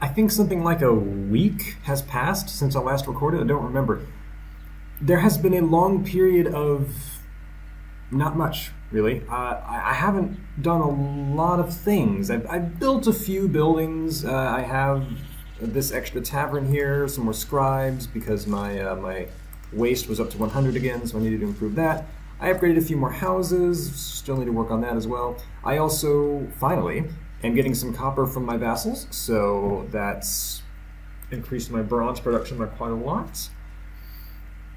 I think something like a week has passed since I last recorded. I don't remember. There has been a long period of not much, really. I haven't done a lot of things. I've built a few buildings. I have this extra tavern here, some more scribes, because my waste was up to 100 again, so I needed to improve that. I upgraded a few more houses. Still need to work on that as well. I also, finally, am getting some copper from my vassals, so that's increased my bronze production by quite a lot.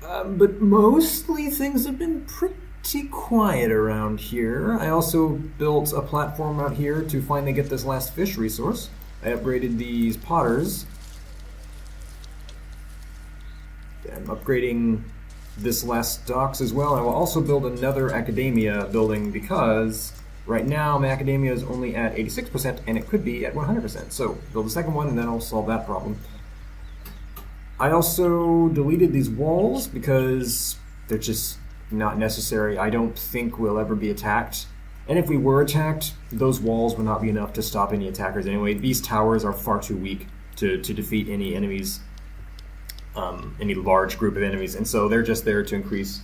But mostly things have been pretty quiet around here. I also built a platform out here to finally get this last fish resource. I upgraded these potters. I'm upgrading this last docks as well. I will also build another academia building because right now my academia is only at 86% and it could be at 100%. So build a second one and then I'll solve that problem. I also deleted these walls because they're just not necessary. I don't think we'll ever be attacked. And if we were attacked, those walls would not be enough to stop any attackers anyway. These towers are far too weak to defeat any enemies, any large group of enemies. And so they're just there to increase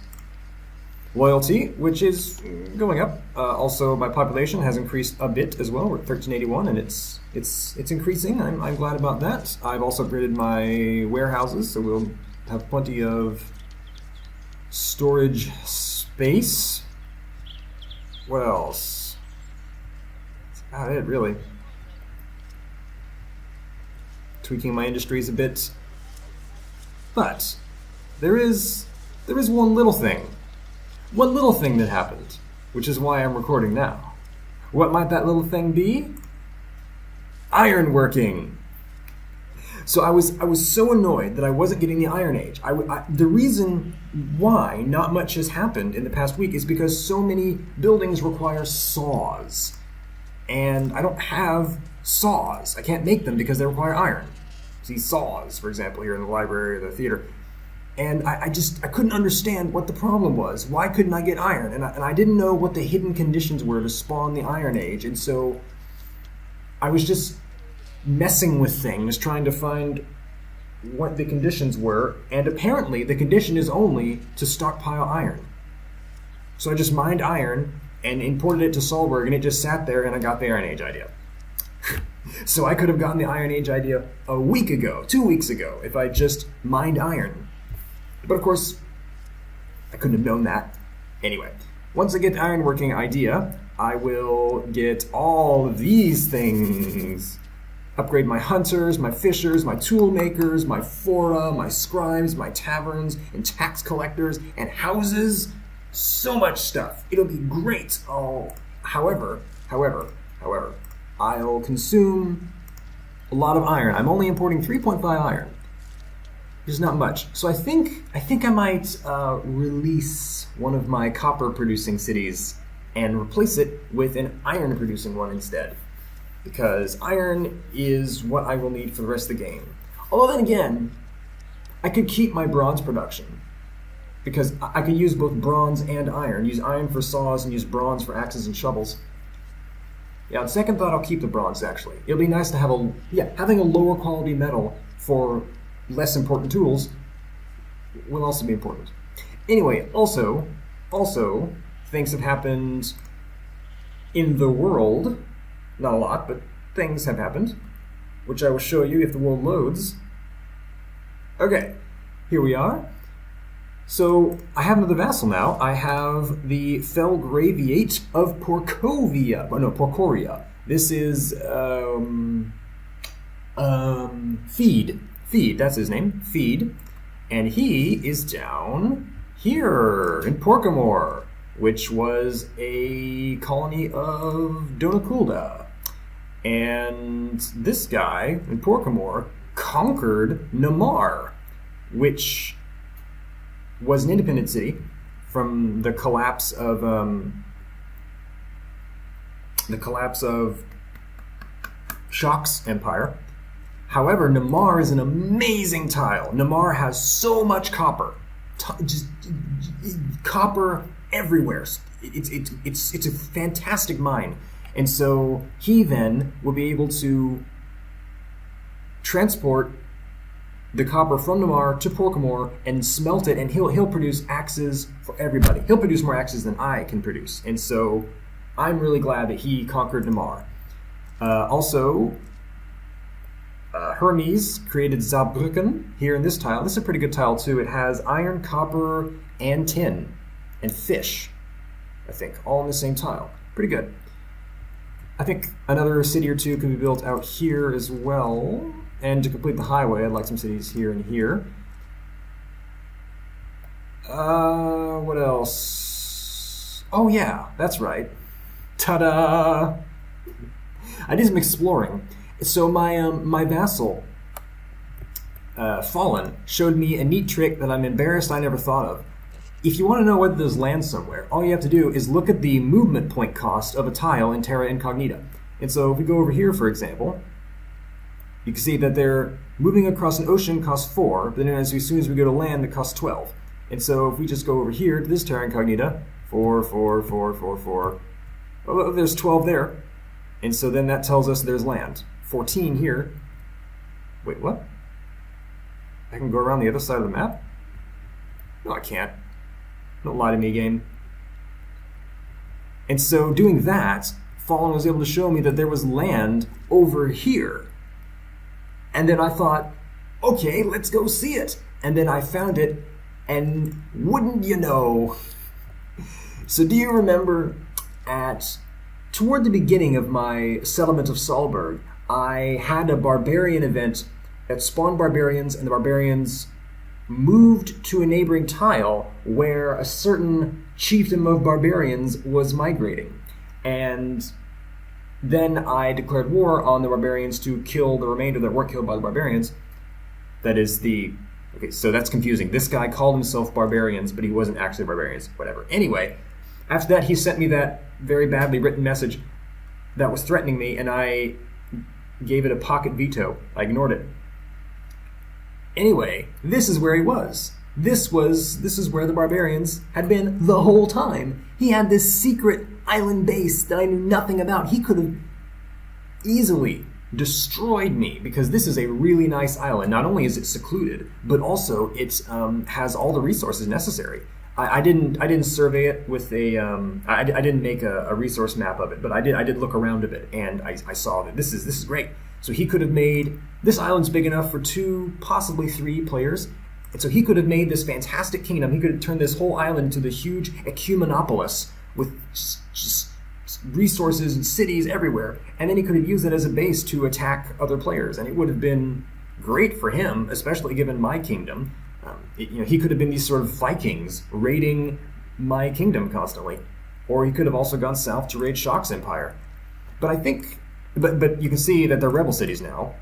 loyalty, which is going up. Also, my population has increased a bit as well. We're at 1381, and it's increasing. I'm glad about that. I've also upgraded my warehouses, so we'll have plenty of storage space. What else? That's about it, really. Tweaking my industries a bit. But there is one little thing. One little thing that happened, which is why I'm recording now. What might that little thing be? Ironworking. So I was so annoyed that I wasn't getting the Iron Age. The reason why not much has happened in the past week is because so many buildings require saws. And I don't have saws. I can't make them because they require iron. See, saws, for example, here in the library or the theater. And I couldn't understand what the problem was. Why couldn't I get iron? And I didn't know what the hidden conditions were to spawn the Iron Age. And so I was just messing with things, trying to find what the conditions were. And apparently the condition is only to stockpile iron. So I just mined iron and imported it to Solburg, and it just sat there, and I got the Iron Age idea. So I could have gotten the Iron Age idea a week ago, 2 weeks ago, if I just mined iron. But of course, I couldn't have known that. Anyway, once I get the ironworking idea, I will get all of these things. Upgrade my hunters, my fishers, my tool makers, my fora, my scribes, my taverns, and tax collectors, and houses. So much stuff. It'll be great. However, I'll consume a lot of iron. I'm only importing 3.5 iron. There's not much. So I think I might release one of my copper-producing cities and replace it with an iron-producing one instead. Because iron is what I will need for the rest of the game. Although then again, I could keep my bronze production. Because I could use both bronze and iron. Use iron for saws and use bronze for axes and shovels. Yeah, on second thought, I'll keep the bronze, actually. It'll be nice to have having a lower quality metal for less important tools will also be important. Anyway, also, things have happened in the world. Not a lot, but things have happened, which I will show you if the world loads. Okay, here we are. So, I have another vassal now. I have the Felgraviate of Porcoria. This is, Feed. Feed, that's his name. Feed. And he is down here in Porcamore, which was a colony of Donaculda. And this guy in Porcamore conquered Namar, which was an independent city from the collapse of Shock's empire. However, Namar is an amazing tile. Namar has so much copper, just copper everywhere. It's a fantastic mine, and so he then will be able to transport the copper from Namar to Porkamore and smelt it, and he'll produce axes for everybody. He'll produce more axes than I can produce, and so I'm really glad that he conquered Namar. Also, Hermes created Saarbrücken here in this tile. This is a pretty good tile too. It has iron, copper, and tin, and fish, I think, all in the same tile. Pretty good. I think another city or two could be built out here as well. And to complete the highway, I'd like some cities here and here. What else? Oh yeah, that's right. Ta-da! I did some exploring. So my vassal, Fallen, showed me a neat trick that I'm embarrassed I never thought of. If you want to know whether there's land somewhere, all you have to do is look at the movement point cost of a tile in Terra Incognita. And so if we go over here, for example, you can see that they're moving across an ocean costs 4, but then as soon as we go to land, it costs 12. And so if we just go over here to this Terra Incognita, 4, 4, 4, 4, 4, oh, there's 12 there. And so then that tells us there's land. 14 here. Wait, what? I can go around the other side of the map? No, I can't. Don't lie to me, game. And so doing that, Fallen was able to show me that there was land over here. And then I thought, okay, let's go see it. And then I found it, and wouldn't you know? So do you remember toward the beginning of my settlement of Solburg, I had a barbarian event that spawned barbarians, and the barbarians moved to a neighboring tile where a certain chiefdom of barbarians was migrating. And then I declared war on the barbarians to kill the remainder that weren't killed by the barbarians. That is okay, so that's confusing. This guy called himself barbarians, but he wasn't actually barbarians, whatever. Anyway, after that he sent me that very badly written message that was threatening me, and I gave it a pocket veto. I ignored it. Anyway, this is where he was. This is where the barbarians had been the whole time. He had this secret island base that I knew nothing about. He could have easily destroyed me, because this is a really nice island. Not only is it secluded, but also it has all the resources necessary. I didn't survey it with I didn't make a resource map of it, but I did look around a bit, and I saw that this is great. So he could have made this island's big enough for 2, possibly 3 players. And so he could have made this fantastic kingdom. He could have turned this whole island into the huge ecumenopolis with just resources and cities everywhere. And then he could have used it as a base to attack other players. And it would have been great for him, especially given my kingdom. He could have been these sort of Vikings raiding my kingdom constantly. Or he could have also gone south to raid Shock's empire. But I think... But you can see that they're rebel cities now.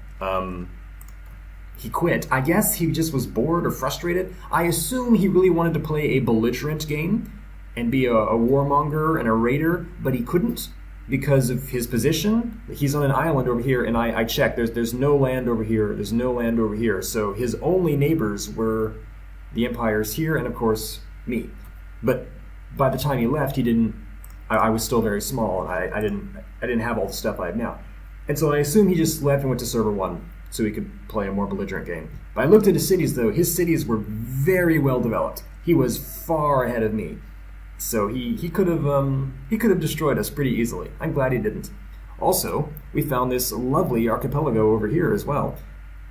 He quit. I guess he just was bored or frustrated. I assume he really wanted to play a belligerent game and be a warmonger and a raider, but he couldn't because of his position. He's on an island over here, and I checked. There's no land over here. There's no land over here. So his only neighbors were the empires here and, of course, me. But by the time he left, he didn't... I was still very small, and I didn't have all the stuff I have now. And so I assume he just left and went to server 1 so he could play a more belligerent game. But I looked at his cities, though. His cities were very well developed. He was far ahead of me. So he could have destroyed us pretty easily. I'm glad he didn't. Also, we found this lovely archipelago over here as well.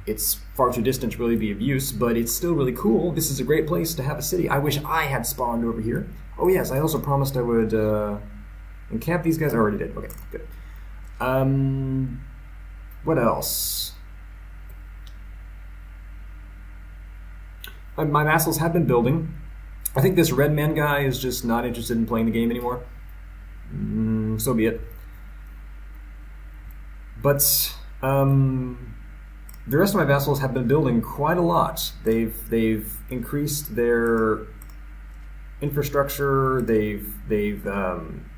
It's far too distant to really be of use, but it's still really cool. This is a great place to have a city. I wish I had spawned over here. Oh yes, I also promised I would encamp these guys. I already did. Okay, good. What else? My vassals have been building. I think this red man guy is just not interested in playing the game anymore. So be it. But the rest of my vassals have been building quite a lot. They've increased their infrastructure. They've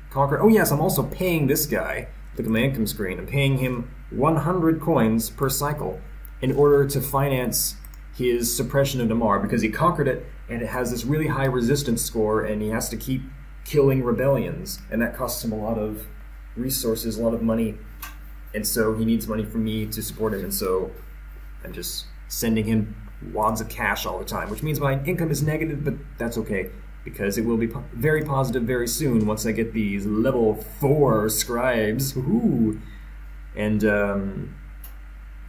conquered. Oh yes, I'm also paying this guy. Look at my income screen. I'm paying him 100 coins per cycle in order to finance his suppression of Ymir, because he conquered it and it has this really high resistance score, and he has to keep killing rebellions, and that costs him a lot of resources, a lot of money, and so he needs money from me to support it. And so I'm just sending him wads of cash all the time, which means my income is negative, but that's okay, because it will be very positive very soon once I get these level 4 scribes. Woohoo! And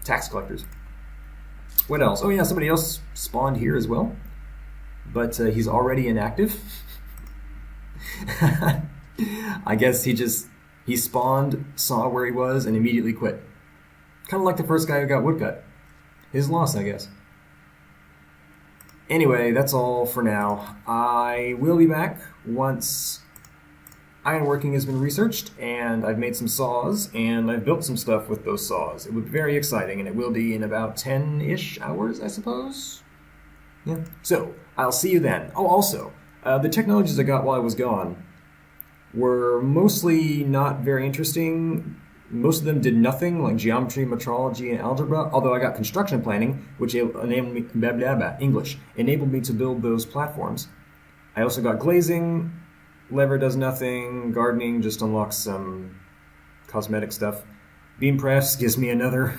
tax collectors. What else? Oh yeah, somebody else spawned here as well, but he's already inactive. I guess he spawned, saw where he was, and immediately quit. Kind of like the first guy who got woodcut. His loss, I guess. Anyway, that's all for now. I will be back once ironworking has been researched, and I've made some saws, and I've built some stuff with those saws. It will be very exciting, and it will be in about 10-ish hours, I suppose? Yeah. So, I'll see you then. Oh, also, the technologies I got while I was gone were mostly not very interesting. Most of them did nothing, like geometry, metrology, and algebra, although I got construction planning, which enabled me, enabled me to build those platforms. I also got glazing. Lever does nothing. Gardening just unlocks some cosmetic stuff. Beam press gives me another.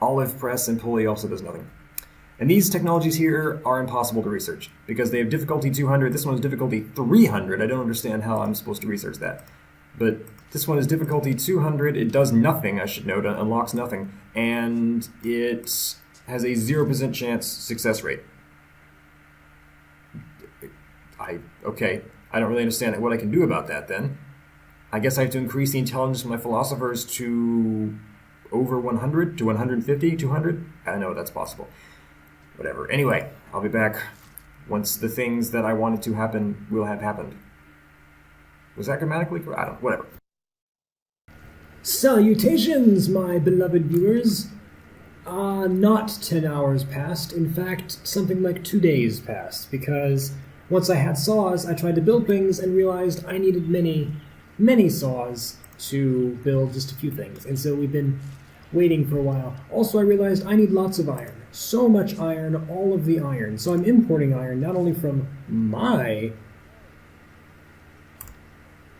Olive press and pulley also does nothing. And these technologies here are impossible to research because they have difficulty 200. This one is difficulty 300. I don't understand how I'm supposed to research that. But this one is difficulty 200. It does nothing, I should note. It unlocks nothing. And it has a 0% chance success rate. Okay. I don't really understand what I can do about that then. I guess I have to increase the intelligence of my philosophers to over 100, to 150, 200? I don't know if that's possible. Whatever. Anyway, I'll be back once the things that I wanted to happen will have happened. Was that grammatically correct? I don't know. Whatever. Salutations, my beloved viewers. Not 10 hours passed. In fact, something like 2 days passed, because once I had saws, I tried to build things and realized I needed many saws to build just a few things. And so we've been waiting for a while. Also, I realized I need lots of iron. So much iron, all of the iron. So I'm importing iron, not only from my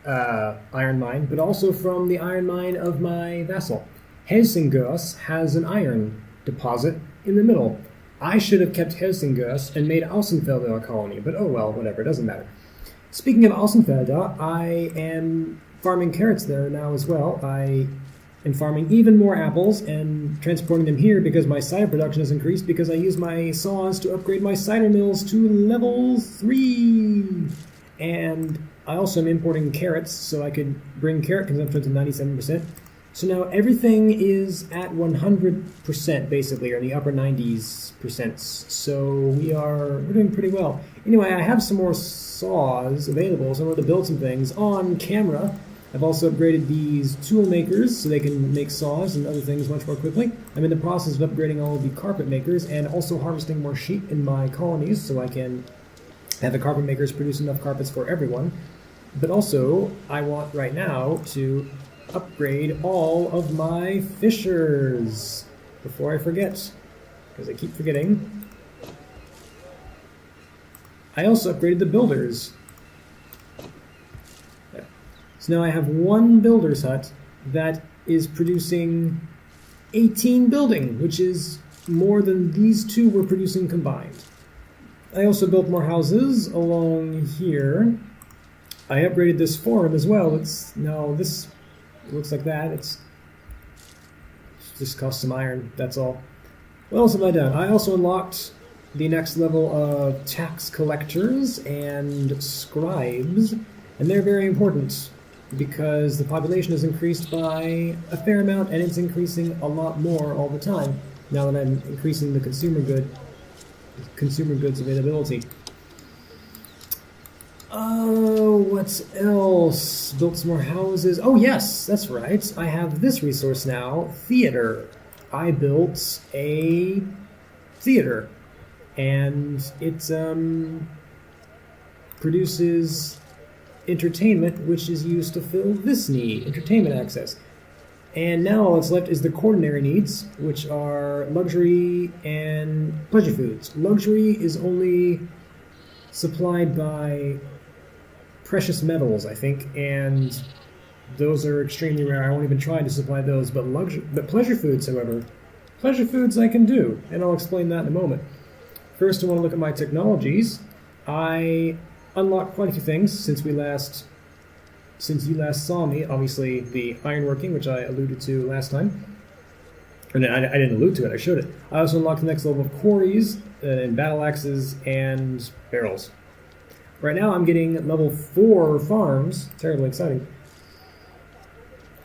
iron mine, but also from the iron mine of my vassal. Helsingörs has an iron deposit in the middle. I should have kept Helsingörs and made Außenfelder a colony, but oh well, whatever, it doesn't matter. Speaking of Außenfelder, I am farming carrots there now as well. I am farming even more apples and transporting them here because my cider production has increased because I use my saws to upgrade my cider mills to level 3. And I also am importing carrots so I could bring carrot consumption to 97%. So now everything is at 100% basically, or in the upper 90s%. So we're doing pretty well. Anyway, I have some more saws available, so I'm going to build some things on camera. I've also upgraded these tool makers so they can make saws and other things much more quickly. I'm in the process of upgrading all of the carpet makers and also harvesting more sheep in my colonies so I can have the carpet makers produce enough carpets for everyone. But also, I want right now to upgrade all of my fishers before I forget, because I keep forgetting. I also upgraded the builders. There. So now I have one builder's hut that is producing 18 building, which is more than these two were producing combined. I also built more houses along here. I upgraded this forum as well. It looks like that. It's just cost some iron, that's all. What else have I done? I also unlocked the next level of tax collectors and scribes, and they're very important because the population has increased by a fair amount, and it's increasing a lot more all the time now that I'm increasing the consumer goods availability. Oh, what else? Built some more houses. Oh yes, that's right. I have this resource now, theater. I built a theater, and it produces entertainment, which is used to fill this need, entertainment access. And now all that's left is the coronary needs, which are luxury and pleasure foods. Luxury is only supplied by precious metals, I think, and those are extremely rare. I won't even try to supply those. But pleasure foods, however, pleasure foods I can do, and I'll explain that in a moment. First, I want to look at my technologies. I unlocked quite a few things since you last saw me. Obviously, the ironworking, which I alluded to last time. And I didn't allude to it, I showed it. I also unlocked the next level of quarries, and battle axes, and barrels. Right now I'm getting level 4 farms, terribly exciting.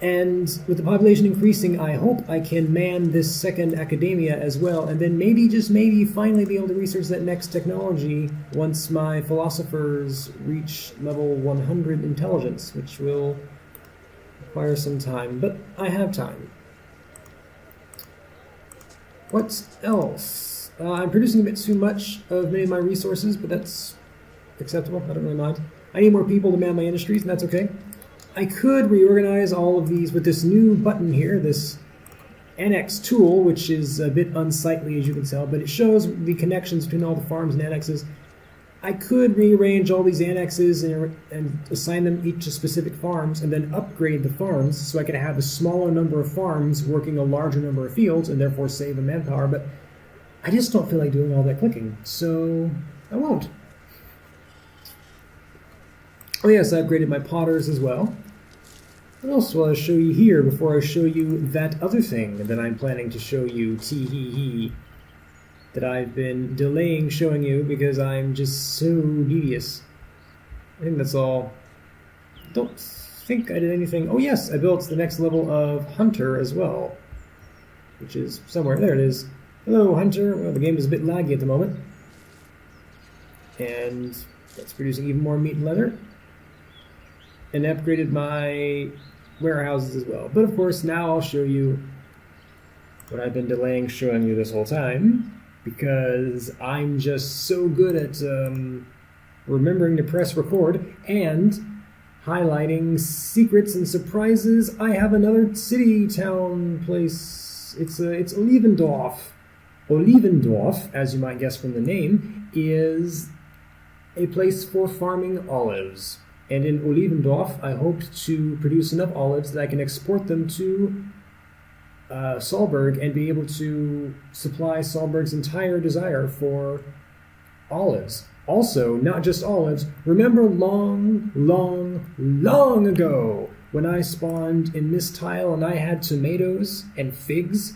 And with the population increasing, I hope I can man this second academia as well, and then maybe, just maybe, finally be able to research that next technology once my philosophers reach level 100 intelligence, which will require some time, but I have time. What else? I'm producing a bit too much of many of my resources, but that's acceptable. I don't really mind. I need more people to man my industries, and that's okay. I could reorganize all of these with this new button here, this annex tool, which is a bit unsightly, as you can tell, but it shows the connections between all the farms and annexes. I could rearrange all these annexes and assign them each to specific farms, and then upgrade the farms so I could have a smaller number of farms working a larger number of fields, and therefore save in manpower, but I just don't feel like doing all that clicking, so I won't. Oh yes, I upgraded my potters as well. What else will I show you here before I show you that other thing that I'm planning to show you, tee-hee-hee, that I've been delaying showing you because I'm just so devious. I think that's all. Don't think I did anything. Oh yes, I built the next level of Hunter as well, which is somewhere. There it is. Hello, Hunter. Well, the game is a bit laggy at the moment. And that's producing even more meat and leather. And upgraded my warehouses as well. But of course, now I'll show you what I've been delaying showing you this whole time, because I'm just so good at remembering to press record and highlighting secrets and surprises. I have another city, town, place. It's Olivendorf. Olivendorf, as you might guess from the name, is a place for farming olives. And in Olivendorf, I hope to produce enough olives that I can export them to Solburg and be able to supply Solburg's entire desire for olives. Also, not just olives, remember long, long, long ago when I spawned in this tile and I had tomatoes and figs,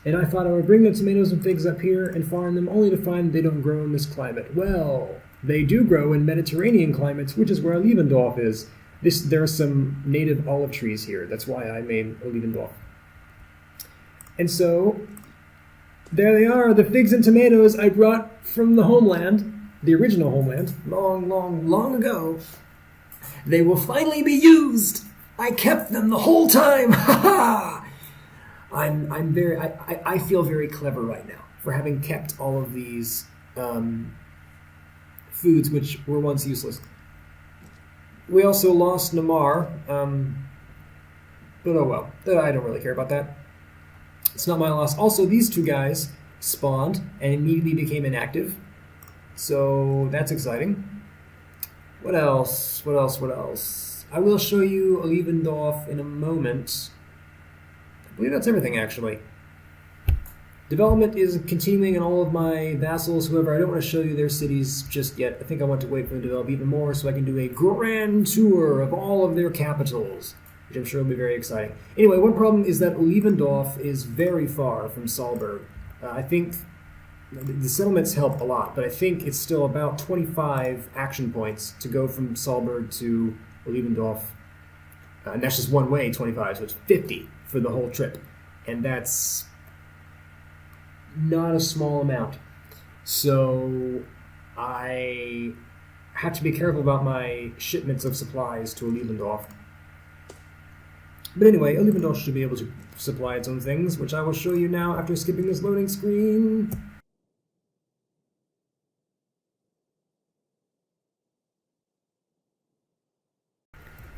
and I thought I would bring the tomatoes and figs up here and farm them, only to find they don't grow in this climate. Well, they do grow in Mediterranean climates, which is where Leavened Off is. There are some native olive trees here. That's why I made Leavened Off. And so, there they are, the figs and tomatoes I brought from the homeland, the original homeland, long, long, long ago. They will finally be used! I kept them the whole time! Ha ha! I feel very clever right now for having kept all of these foods which were once useless. We also lost Ymir, but oh well, I don't really care about that. It's not my loss. Also, these two guys spawned and immediately became inactive, so that's exciting. What else? What else? What else? I will show you Olivendorf in a moment. I believe that's everything, actually. Development is continuing in all of my vassals. However, I don't want to show you their cities just yet. I think I want to wait for them to develop even more so I can do a grand tour of all of their capitals, which I'm sure will be very exciting. Anyway, one problem is that Olivendorf is very far from Solburg. I think the settlements help a lot, but I think it's still about 25 action points to go from Solburg to Olivendorf. And that's just one way, 25, so it's 50 for the whole trip. And that's not a small amount. So I have to be careful about my shipments of supplies to Olivendorf. But anyway, Olivendorf should be able to supply its own things, which I will show you now after skipping this loading screen.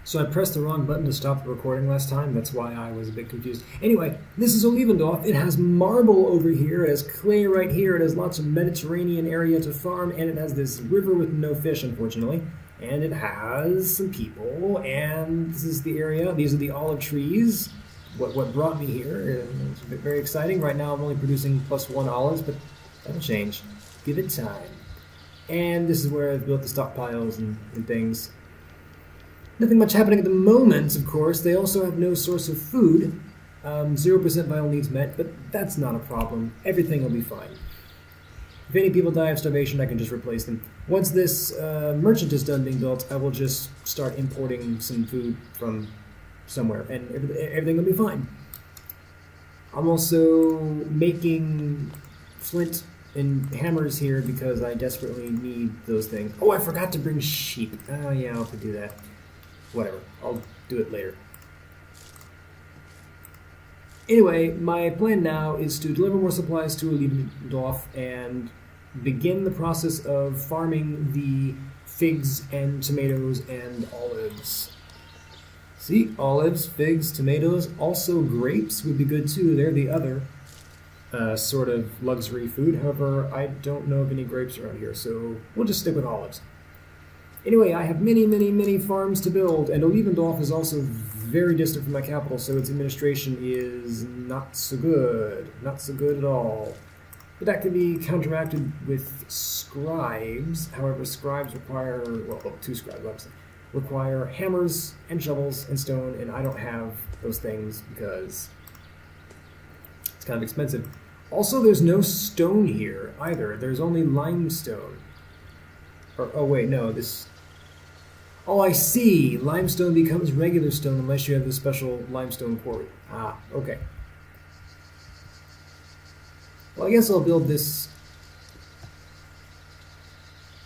So I pressed the wrong button to stop the recording last time. That's why I was a bit confused. Anyway, this is Olivendorf. It has marble over here. It has clay right here. It has lots of Mediterranean area to farm. And it has this river with no fish, unfortunately. And it has some people. And this is the area. These are the olive trees. what brought me here. It's very exciting. Right now I'm only producing +1 olives, but that'll change. Give it time. And this is where I've built the stockpiles and things. Nothing much happening at the moment, of course. They also have no source of food. 0% vital needs met, but that's not a problem. Everything will be fine. If any people die of starvation, I can just replace them. Once this merchant is done being built, I will just start importing some food from somewhere, and everything will be fine. I'm also making flint and hammers here because I desperately need those things. Oh, I forgot to bring sheep. Oh yeah, I'll have to do that. Whatever, I'll do it later. Anyway, my plan now is to deliver more supplies to Olivendorf and begin the process of farming the figs and tomatoes and olives. See, olives, figs, tomatoes, also grapes would be good too. They're the other sort of luxury food. However, I don't know of any grapes around here, so we'll just stick with olives. Anyway, I have many farms to build, and Olivendorf is also very distant from my capital, so its administration is not so good. Not so good at all. But that can be counteracted with scribes. However, scribes require, well, 2 scribes, obviously, require hammers and shovels and stone, and I don't have those things because it's kind of expensive. Also, there's no stone here either. There's only limestone. Oh wait, no, this... Oh, I see! Limestone becomes regular stone unless you have the special limestone quarry. Ah, okay. Well, I guess I'll build this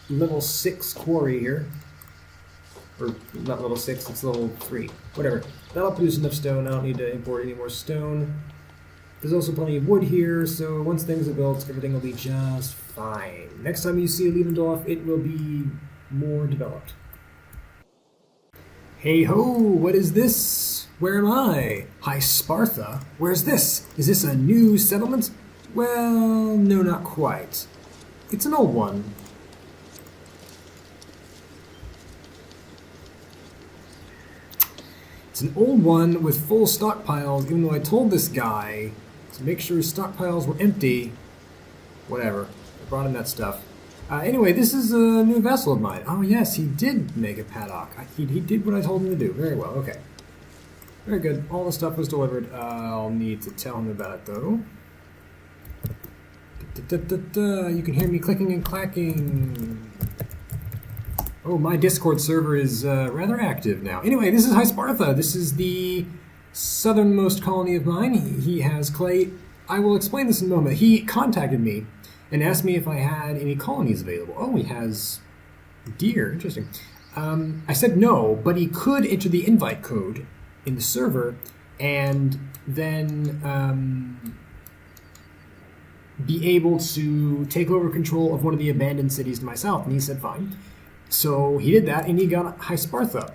level 6 quarry here. Or, not level 6, it's level 3. Whatever. That'll produce enough stone, I don't need to import any more stone. There's also plenty of wood here, so once things are built, everything will be just fine. Next time you see Leavendorf, it will be more developed. Hey ho, what is this? Where am I? Hi Sparta? Where's this? Is this a new settlement? Well, no, not quite. It's an old one. It's an old one with full stockpiles, even though I told this guy to make sure his stockpiles were empty. Whatever. I brought him that stuff. Anyway, this is a new vassal of mine. Oh yes, he did make a paddock. He did what I told him to do. Very well, okay. Very good. All the stuff was delivered. I'll need to tell him about it, though. You can hear me clicking and clacking. Oh, my Discord server is rather active now. Anyway, this is High Sparta. This is the southernmost colony of mine. He has clay. I will explain this in a moment. He contacted me and asked me if I had any colonies available. Oh, he has deer. Interesting. I said no, but he could enter the invite code in the server and then be able to take over control of one of the abandoned cities to my south. And he said fine. So he did that, and he got High Sparta.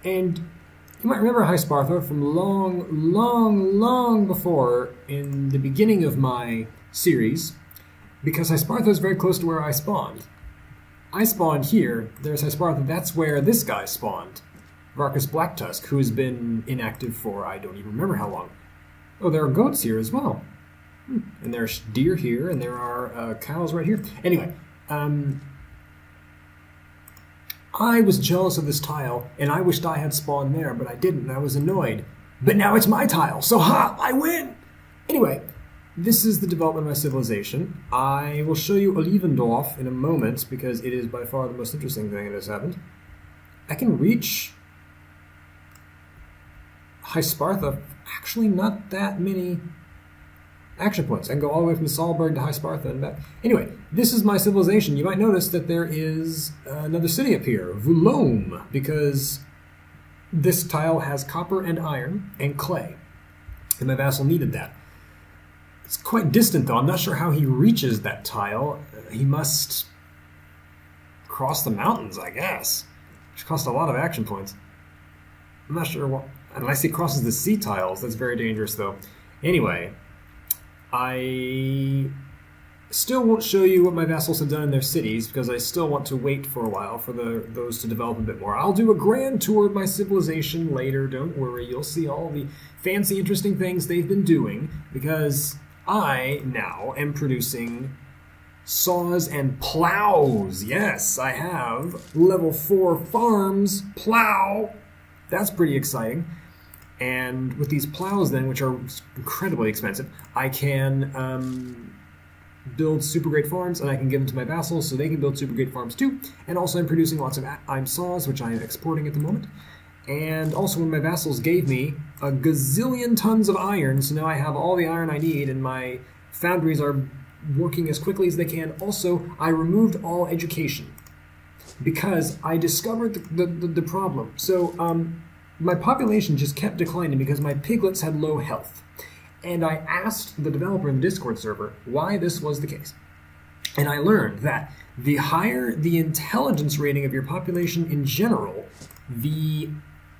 And you might remember High Sparta from long before in the beginning of my series, because High Sparta is very close to where I spawned. I spawned here, there's High Sparta, that's where this guy spawned. Varkas Blacktusk, who has been inactive for I don't even remember how long. Oh, there are goats here as well. And there's deer here, and there are cows right here. Anyway, I was jealous of this tile, and I wished I had spawned there, but I didn't, and I was annoyed. But now it's my tile, so ha! I win! Anyway, this is the development of my civilization. I will show you Olivendorf in a moment, because it is by far the most interesting thing that has happened. I can reach High Sparta, actually not that many action points. I can go all the way from Solburg to High Sparta and back. Anyway, this is my civilization. You might notice that there is another city up here, Vulome, because this tile has copper and iron and clay, and my vassal needed that. It's quite distant, though. I'm not sure how he reaches that tile. He must cross the mountains, I guess, which costs a lot of action points. I'm not sure what... Unless he crosses the sea tiles. That's very dangerous, though. Anyway... I still won't show you what my vassals have done in their cities because I still want to wait for a while for those to develop a bit more. I'll do a grand tour of my civilization later, don't worry. You'll see all the fancy, interesting things they've been doing because I now am producing saws and plows. Yes, I have level 4 farms, plow. That's pretty exciting. And with these plows then, which are incredibly expensive, I can build super great farms, and I can give them to my vassals so they can build super great farms too. And also I'm producing lots of saws, which I am exporting at the moment. And also when my vassals gave me a gazillion tons of iron, so now I have all the iron I need, and my foundries are working as quickly as they can. Also, I removed all education because I discovered the problem. So my population just kept declining because my piglets had low health. And I asked the developer in the Discord server why this was the case. And I learned that the higher the intelligence rating of your population in general, the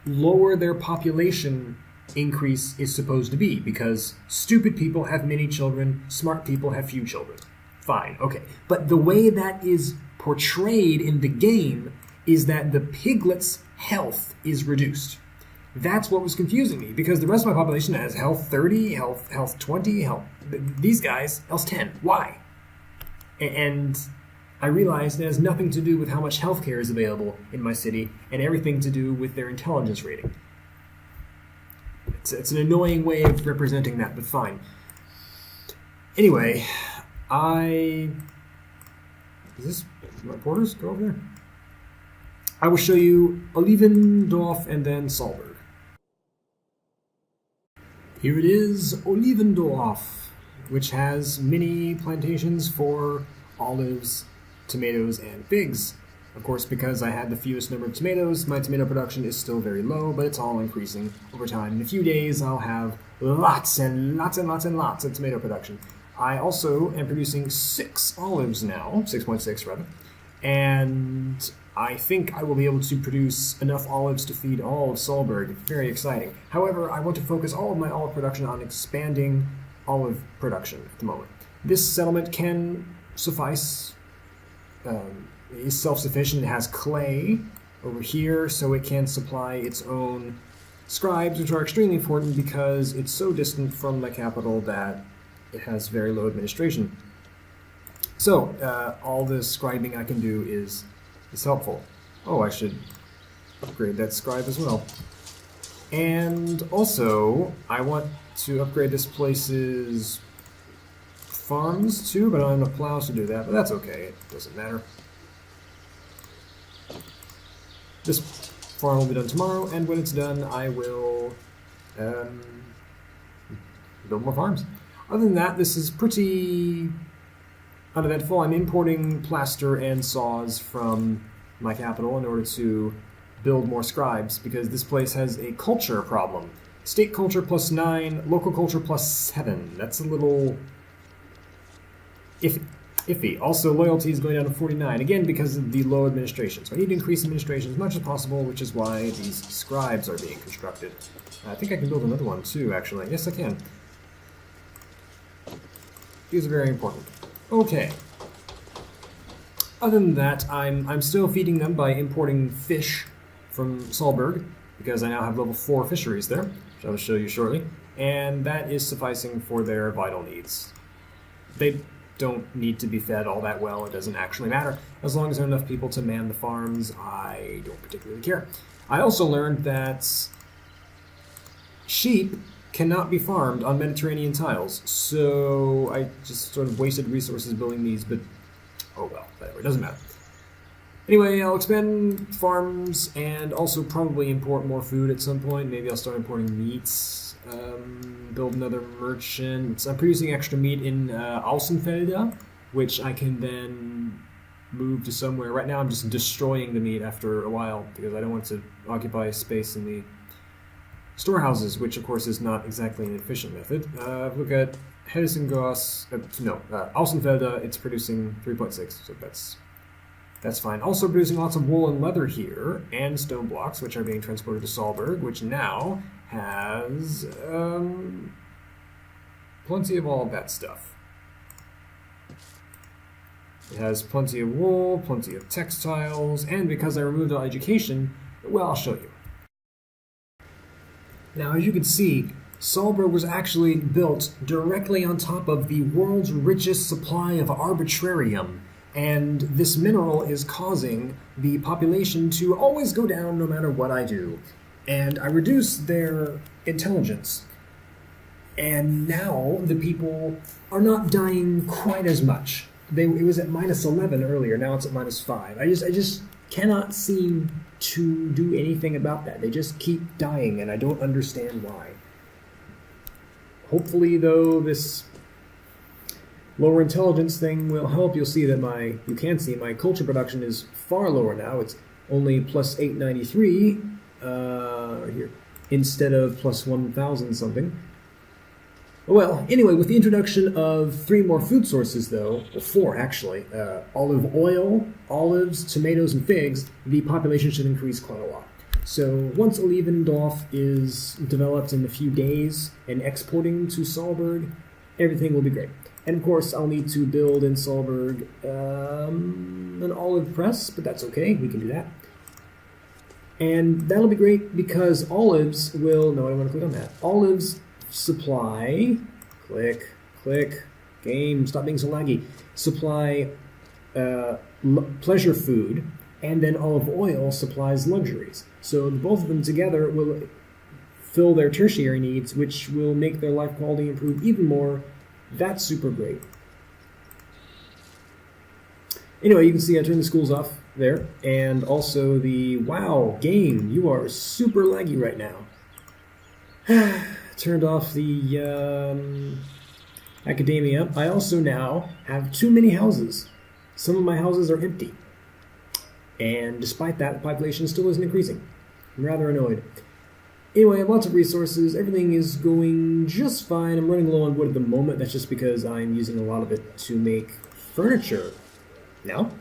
lower their population increase is supposed to be, because stupid people have many children, smart people have few children. Fine, okay. But the way that is portrayed in the game is that the piglet's health is reduced. That's what was confusing me, because the rest of my population has health 30, health 20, these guys, health 10. Why? And I realized it has nothing to do with how much healthcare is available in my city, and everything to do with their intelligence rating. It's an annoying way of representing that, but fine. Anyway, Is this my borders? Go over there. I will show you Olivendorf and then Solburg. Here it is, Olivendorf, which has many plantations for olives, tomatoes, and figs. Of course, because I had the fewest number of tomatoes, my tomato production is still very low, but it's all increasing over time. In a few days, I'll have lots and lots and lots and lots of tomato production. I also am producing 6 olives now, 6.6 rather, and I think I will be able to produce enough olives to feed all of Solburg. Very exciting. However, I want to focus all of my olive production on expanding olive production at the moment. This settlement can suffice, is self-sufficient. It has clay over here, so it can supply its own scribes, which are extremely important because it's so distant from the capital that it has very low administration. So, all the scribing I can do is helpful. Oh, I should upgrade that scribe as well. And also, I want to upgrade this place's farms too, but I don't have enough plows to do that, but that's okay, it doesn't matter. This farm will be done tomorrow, and when it's done, I will build more farms. Other than that, this is pretty uneventful. I'm importing plaster and saws from my capital in order to build more scribes, because this place has a culture problem. State culture +9, local culture +7. That's a little iffy. Also, loyalty is going down to 49, again because of the low administration. So I need to increase administration as much as possible, which is why these scribes are being constructed. I think I can build another one too, actually. Yes, I can. These are very important. Okay. Other than that, I'm still feeding them by importing fish from Solburg, because I now have level 4 fisheries there, which I will show you shortly, and that is sufficing for their vital needs. They don't need to be fed all that well, it doesn't actually matter. As long as there are enough people to man the farms, I don't particularly care. I also learned that sheep cannot be farmed on Mediterranean tiles, so I just sort of wasted resources building these, but oh well, whatever, it doesn't matter. Anyway, I'll expand farms and also probably import more food at some point. Maybe I'll start importing meats, build another merchant. I'm producing extra meat in Außenfelder, which I can then move to somewhere. Right now I'm just destroying the meat after a while because I don't want to occupy space in the storehouses, which of course is not exactly an efficient method. Look at Helsingos, Außenfelder, it's producing 3.6, so that's fine. Also producing lots of wool and leather here, and stone blocks, which are being transported to Solburg, which now has plenty of all of that stuff. It has plenty of wool, plenty of textiles, and because I removed all education, well, I'll show you. Now, as you can see, Solburg was actually built directly on top of the world's richest supply of arbitrarium, and this mineral is causing the population to always go down no matter what I do. And I reduced their intelligence. And now the people are not dying quite as much. It was at -11 earlier, now it's at -5. I just cannot seem to do anything about that. They just keep dying, and I don't understand why. Hopefully, though, this lower intelligence thing will help. You'll see that you can see my culture production is far lower now. It's only plus 893 here instead of plus 1,000 something. Well, anyway, with the introduction of 3 more food sources, though, or 4 actually, olive oil, olives, tomatoes, and figs, the population should increase quite a lot. So once Olivendorf is developed in a few days and exporting to Solburg, everything will be great. And of course, I'll need to build in Solburg an olive press, but that's okay, we can do that. And that'll be great because olives will, no, I don't want to click on that. Olives supply, click, game, stop being so laggy. Supply pleasure food, and then olive oil supplies luxuries. So both of them together will fill their tertiary needs, which will make their life quality improve even more. That's super great. Anyway, you can see I turned the schools off there, and also the, wow, game, you are super laggy right now. Turned off the academia. I also now have too many houses. Some of my houses are empty. And despite that, the population still isn't increasing. I'm rather annoyed. Anyway, I have lots of resources. Everything is going just fine. I'm running low on wood at the moment. That's just because I'm using a lot of it to make furniture now.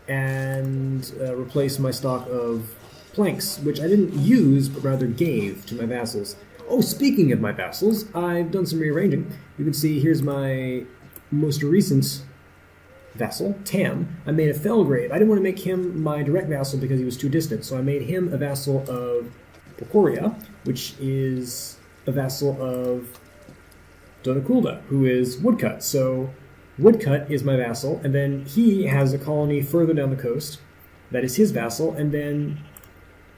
And replace my stock of planks, which I didn't use, but rather gave to my vassals. Oh, speaking of my vassals, I've done some rearranging. You can see here's my most recent vassal, Tam. I made a Felgrave. I didn't want to make him my direct vassal because he was too distant, so I made him a vassal of Pocoria, which is a vassal of Donakulda, who is Woodcut. So Woodcut is my vassal, and then he has a colony further down the coast that is his vassal, and then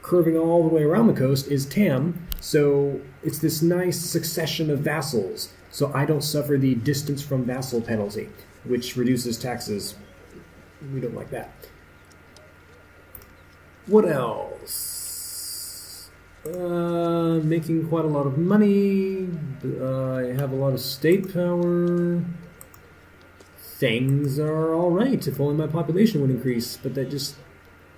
curving all the way around the coast is Tam. So it's this nice succession of vassals, so I don't suffer the distance from vassal penalty, which reduces taxes. We don't like that. What else? Making quite a lot of money. I have a lot of state power. Things are alright, if only my population would increase, but that just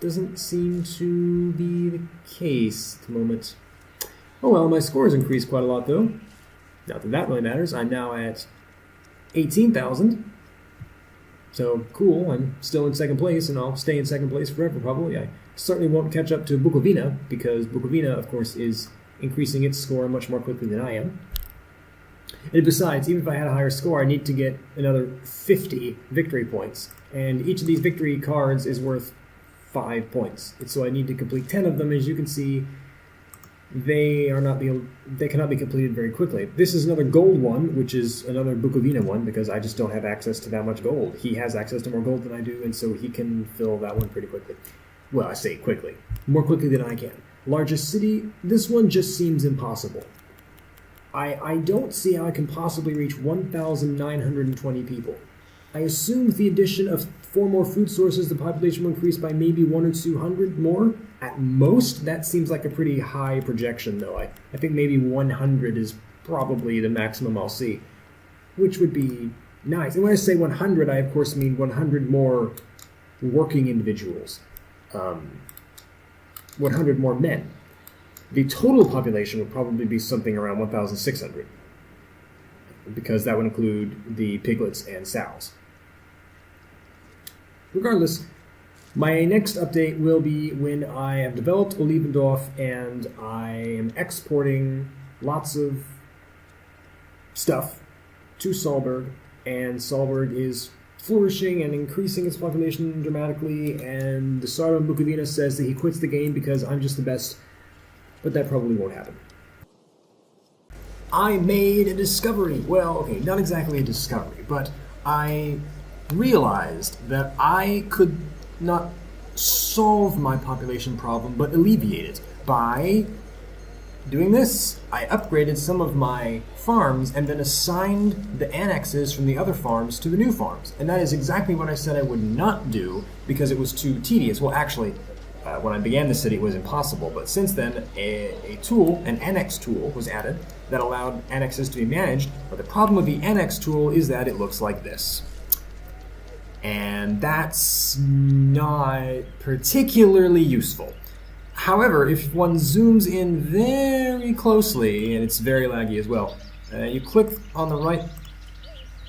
doesn't seem to be the case at the moment. Oh well, my scores increased quite a lot though. Not that that really matters. I'm now at 18,000. So cool, I'm still in second place, and I'll stay in second place forever probably. I certainly won't catch up to Bukovina, because Bukovina, of course, is increasing its score much more quickly than I am. And besides, even if I had a higher score, I need to get another 50 victory points. And each of these victory cards is worth 5 points. And so I need to complete 10 of them. As you can see, they cannot be completed very quickly. This is another gold one, which is another Bukovina one, because I just don't have access to that much gold. He has access to more gold than I do, and so he can fill that one pretty quickly. Well, I say quickly. More quickly than I can. Largest city, this one just seems impossible. I don't see how I can possibly reach 1,920 people. I assume with the addition of 4 more food sources, the population will increase by maybe 100 or 200 more. At most, that seems like a pretty high projection, though. I think maybe 100 is probably the maximum I'll see, which would be nice. And when I say 100, I of course mean 100 more working individuals, 100 more men. The total population would probably be something around 1,600, because that would include the piglets and sows. Regardless, my next update will be when I have developed Olivendorf and I am exporting lots of stuff to Solburg, and Solburg is flourishing and increasing its population dramatically, and the Tsar of Bukovina says that he quits the game because I'm just the best, but that probably won't happen. I made a discovery. Well, okay, not exactly a discovery, but I realized that I could not solve my population problem, but alleviate it by doing this. I upgraded some of my farms and then assigned the annexes from the other farms to the new farms. And that is exactly what I said I would not do because it was too tedious. Well, actually, when I began the city, it was impossible. But since then, a tool, an annex tool, was added that allowed annexes to be managed. But the problem with the annex tool is that it looks like this. And that's not particularly useful. However, if one zooms in very closely, and it's very laggy as well, you click on the right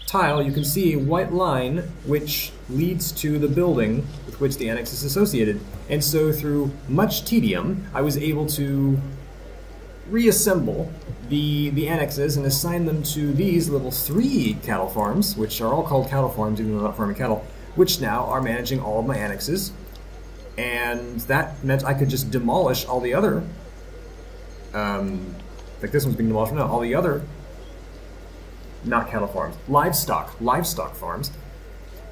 tile, you can see a white line which leads to the building with which the annex is associated. And so through much tedium, I was able to reassemble the annexes and assign them to these little 3 cattle farms, which are all called cattle farms even though they're not farming cattle, which now are managing all of my annexes. And that meant I could just demolish all the other, like this one's being demolished now, all the other, not cattle farms, livestock farms,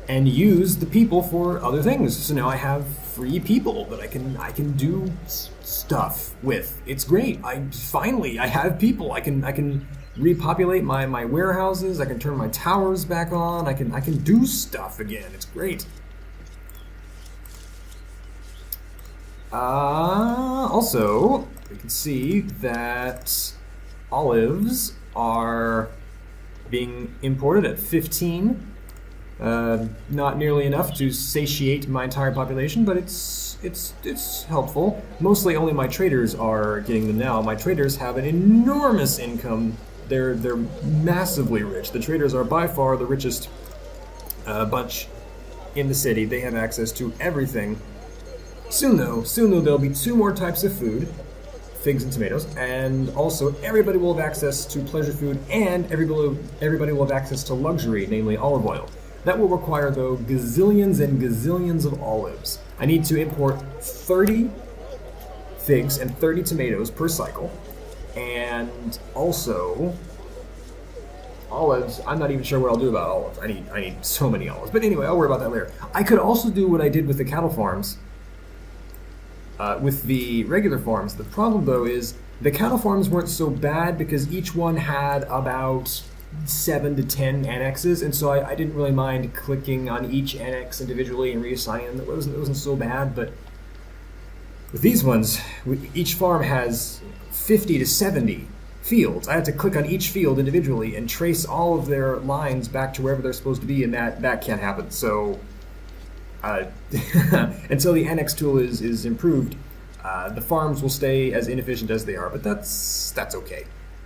and use the people for other things. So now I have free people that I can do stuff with. It's great. Finally I have people. I can repopulate my warehouses. I can turn my towers back on. I can do stuff again. It's great. Also, we can see that olives are being imported at 15. Not nearly enough to satiate my entire population, but it's helpful. Mostly only my traders are getting them now. My traders have an enormous income. They're massively rich. The traders are by far the richest bunch in the city. They have access to everything. Soon though, there'll be 2 more types of food, figs and tomatoes, and also everybody will have access to pleasure food, and everybody will have access to luxury, namely olive oil. That will require, though, gazillions and gazillions of olives. I need to import 30 figs and 30 tomatoes per cycle, and also olives. I'm not even sure what I'll do about olives. I need so many olives. But anyway, I'll worry about that later. I could also do what I did with the cattle farms. With the regular farms. The problem, though, is the cattle farms weren't so bad because each one had about 7 to 10 annexes, and so I didn't really mind clicking on each annex individually and reassigning them. It wasn't so bad, but with these ones, each farm has 50 to 70 fields. I had to click on each field individually and trace all of their lines back to wherever they're supposed to be, and that can't happen. So until the annex tool is improved, the farms will stay as inefficient as they are, but that's okay.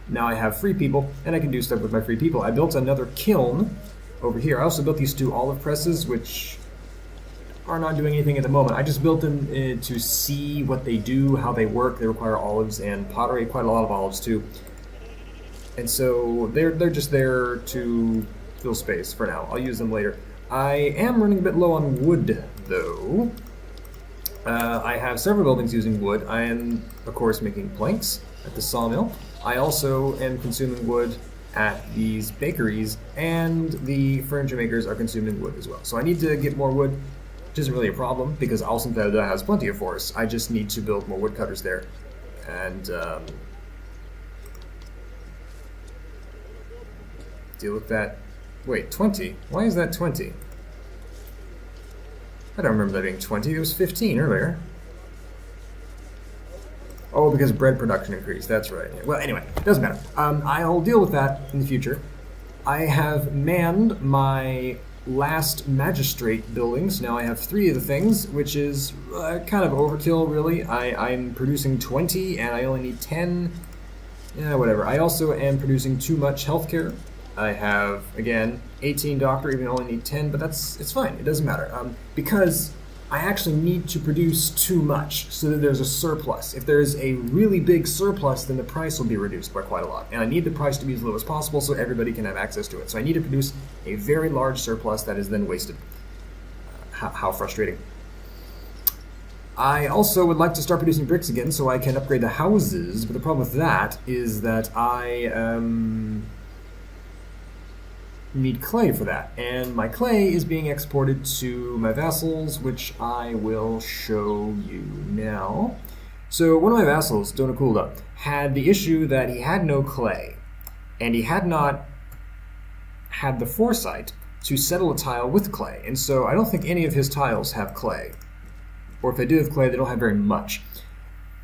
Now I have free people, and I can do stuff with my free people. I built another kiln over here. I also built these 2 olive presses, which are not doing anything at the moment. I just built them to see what they do, how they work. They require olives and pottery, quite a lot of olives too. And so they're just there to fill space for now. I'll use them later. I am running a bit low on wood, though. I have several buildings using wood. I am, of course, making planks at the sawmill. I also am consuming wood at these bakeries, and the furniture makers are consuming wood as well. So I need to get more wood, which isn't really a problem, because Olivendorf has plenty of forests. I just need to build more woodcutters there. And deal with that. Wait, 20? Why is that 20? I don't remember that being 20. It was 15 earlier. Oh, because bread production increased. That's right. Well, anyway, doesn't matter. I'll deal with that in the future. I have manned my last magistrate buildings. Now I have 3 of the things, which is kind of overkill, really. I'm producing 20, and I only need 10. Yeah, whatever. I also am producing too much healthcare. I have, again, 18 doctor, even though I only need 10, but it's fine. It doesn't matter. Because I actually need to produce too much so that there's a surplus. If there's a really big surplus, then the price will be reduced by quite a lot. And I need the price to be as low as possible so everybody can have access to it. So I need to produce A very large surplus that is then wasted. How frustrating. I also would like to start producing bricks again so I can upgrade the houses, but the problem with that is that I need clay for that, and my clay is being exported to my vassals, which I will show you now. So one of my vassals, Donakulda, had the issue that he had no clay, and he had not had the foresight to settle a tile with clay, and so I don't think any of his tiles have clay. Or if they do have clay, they don't have very much.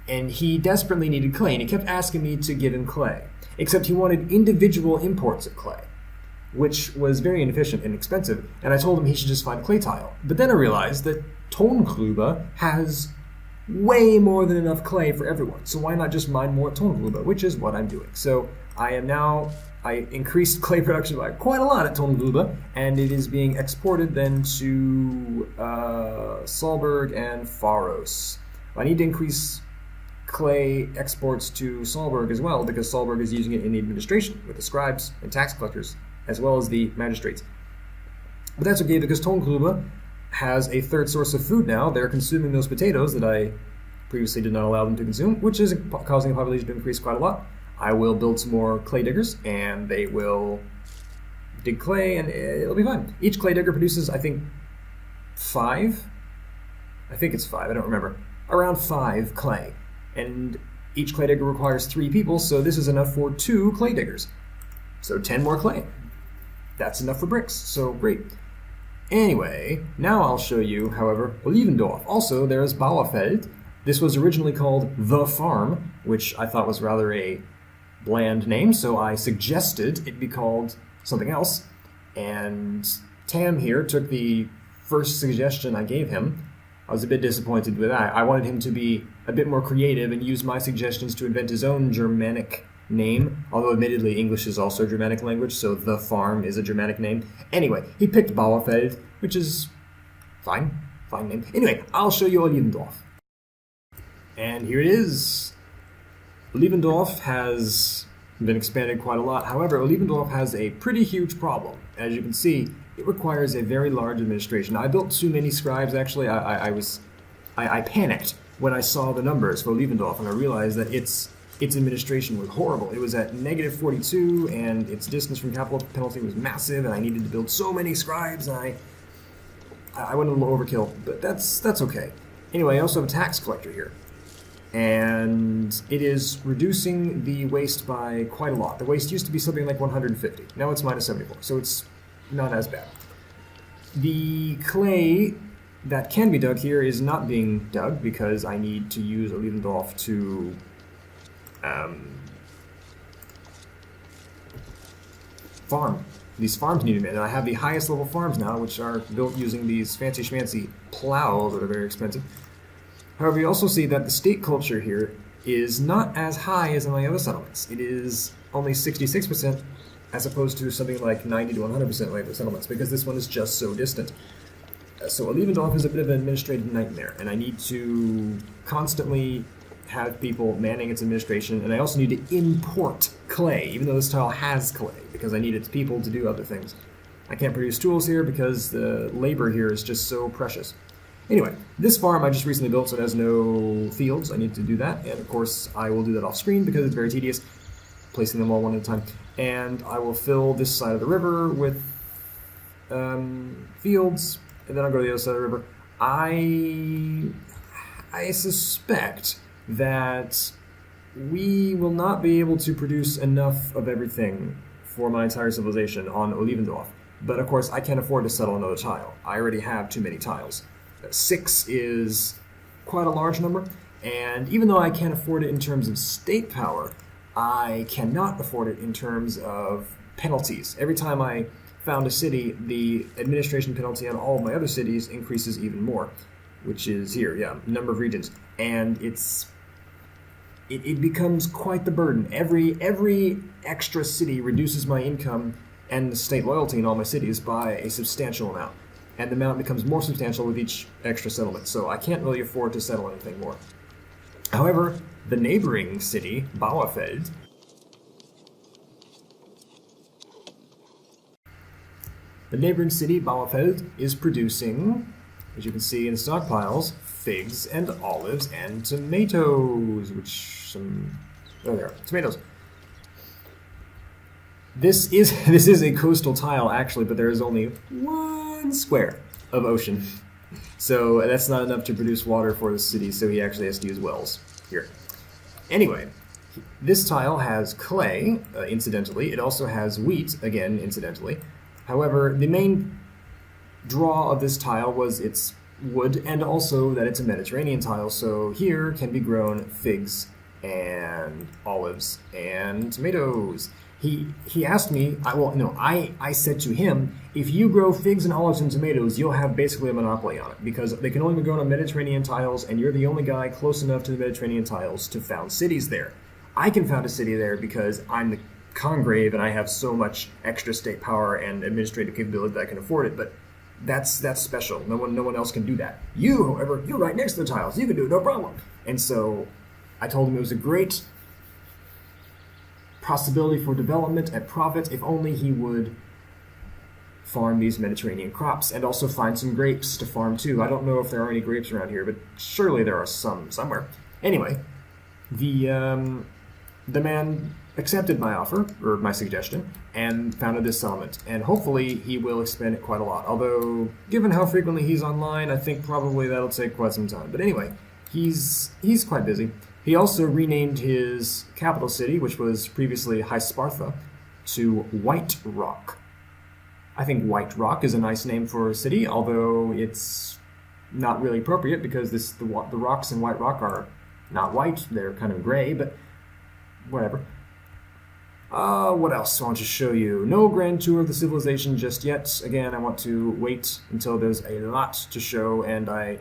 And he desperately needed clay, and he kept asking me to give him clay. Except he wanted individual imports of clay, which was very inefficient and expensive, and I told him he should just find a clay tile. But then I realized that Tongrube has way more than enough clay for everyone, so why not just mine more Tongrube, which is what I'm doing. So I increased clay production by quite a lot at Tongrube, and it is being exported then to Solburg and Faros. I need to increase clay exports to Solburg as well, because Solburg is using it in the administration with the scribes and tax collectors, as well as the magistrates. But that's okay, because Tongrube has a third source of food now. They're consuming those potatoes that I previously did not allow them to consume, which is causing the population to increase quite a lot. I will build some more clay diggers, and they will dig clay, and it'll be fine. Each clay digger produces, I think, 5? I think it's 5, I don't remember. Around 5 clay. And each clay digger requires 3 people, so this is enough for 2 clay diggers. So 10 more clay. That's enough for bricks, so great. Anyway, now I'll show you, however, Olivendorf. Also, there's Bauerfeld. This was originally called The Farm, which I thought was rather a bland name, so I suggested it be called something else. And Tam here took the first suggestion I gave him. I was a bit disappointed with that. I wanted him to be a bit more creative and use my suggestions to invent his own Germanic name, although admittedly English is also a Germanic language, so The Farm is a Germanic name. Anyway, he picked Bauerfeld, which is fine name. Anyway, I'll show you Olivendorf. And here it is. Leavened has been expanded quite a lot. However, Olivendorf has a pretty huge problem. As you can see, it requires a very large administration. I built too many scribes, actually. I panicked when I saw the numbers for Olivendorf, and I realized that its administration was horrible. It was at negative 42, and its distance from capital penalty was massive, and I needed to build so many scribes, and I went a little overkill, but that's okay. Anyway, I also have a tax collector here, and it is reducing the waste by quite a lot. The waste used to be something like 150. Now it's minus 74, so it's not as bad. The clay that can be dug here is not being dug because I need to use Olivendorf to farm. These farms need to be made, and I have the highest level farms now, which are built using these fancy schmancy plows that are very expensive. However, you also see that the state culture here is not as high as in my other settlements. It is only 66% as opposed to something like 90 to 100% of my other settlements, because this one is just so distant. So Olivendorf is a bit of an administrative nightmare, and I need to constantly have people manning its administration, and I also need to import clay, even though this tile has clay, because I need its people to do other things. I can't produce tools here because the labor here is just so precious. Anyway, this farm I just recently built, so it has no fields. I need to do that, and of course I will do that off screen because it's very tedious, placing them all one at a time. And I will fill this side of the river with fields, and then I'll go to the other side of the river. I suspect that we will not be able to produce enough of everything for my entire civilization on Olivendorf. But of course, I can't afford to settle another tile. I already have too many tiles. 6 is quite a large number, and even though I can't afford it in terms of state power, I cannot afford it in terms of penalties. Every time I found a city, the administration penalty on all of my other cities increases even more, which is here, number of regions. And it becomes quite the burden. Every extra city reduces my income and the state loyalty in all my cities by a substantial amount. And the amount becomes more substantial with each extra settlement, so I can't really afford to settle anything more. However, the neighboring city, Bauerfeld, The neighboring city, Bauerfeld, is producing, as you can see in the stockpiles, figs and olives and tomatoes, oh, there are tomatoes. This is a coastal tile, actually, but there is only 1 square of ocean. So that's not enough to produce water for the city, so he actually has to use wells here. Anyway, this tile has clay, incidentally. It also has wheat, again, incidentally. However, the main draw of this tile was its wood, and also that it's a Mediterranean tile, so here can be grown figs and olives and tomatoes. He asked me, I said to him, if you grow figs and olives and tomatoes, you'll have basically a monopoly on it, because they can only be grown on Mediterranean tiles, and you're the only guy close enough to the Mediterranean tiles to found cities there. I can found a city there because I'm the Congrave, and I have so much extra state power and administrative capability that I can afford it, but that's special. No one else can do that. You, however, you're right next to the tiles. You can do it, no problem. And so I told him it was a great possibility for development and profit if only he would farm these Mediterranean crops and also find some grapes to farm too. I don't know if there are any grapes around here, but surely there are some somewhere. Anyway, the man accepted my offer, or my suggestion, and founded this settlement. And hopefully he will expand it quite a lot. Although, given how frequently he's online, I think probably that'll take quite some time. But anyway, he's quite busy. He also renamed his capital city, which was previously High Sparta, to White Rock. I think White Rock is a nice name for a city, although it's not really appropriate because the rocks in White Rock are not white, they're kind of gray, but whatever. What else I want to show you? No grand tour of the civilization just yet. Again, I want to wait until there's a lot to show, and I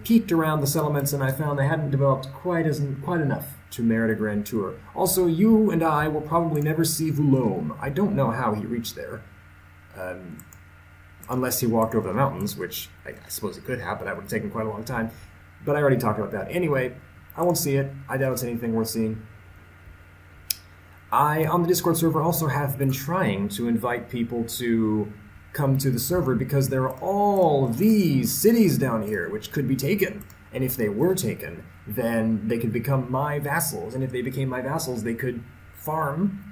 peeked around the settlements and I found they hadn't developed quite enough to merit a grand tour. Also, you and I will probably never see Voulome. I don't know how he reached there. Unless he walked over the mountains, which I suppose it could happen. That would have taken quite a long time. But I already talked about that. Anyway, I won't see it. I doubt it's anything worth seeing. I, on the Discord server, also have been trying to invite people to come to the server because there are all these cities down here which could be taken. And if they were taken, then they could become my vassals. And if they became my vassals, they could farm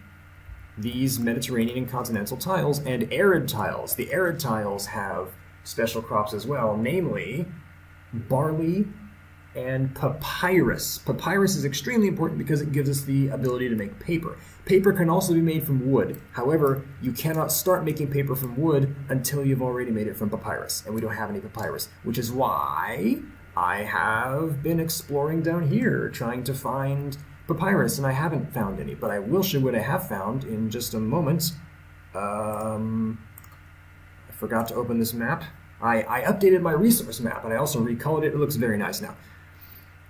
these Mediterranean and continental tiles and arid tiles. The arid tiles have special crops as well, namely barley and papyrus. Papyrus is extremely important because it gives us the ability to make paper. Paper can also be made from wood. However, you cannot start making paper from wood until you've already made it from papyrus, and we don't have any papyrus, which is why I have been exploring down here, trying to find papyrus, and I haven't found any, but I will show what I have found in just a moment. I forgot to open this map. I updated my resource map, and I also recolored it. It looks very nice now.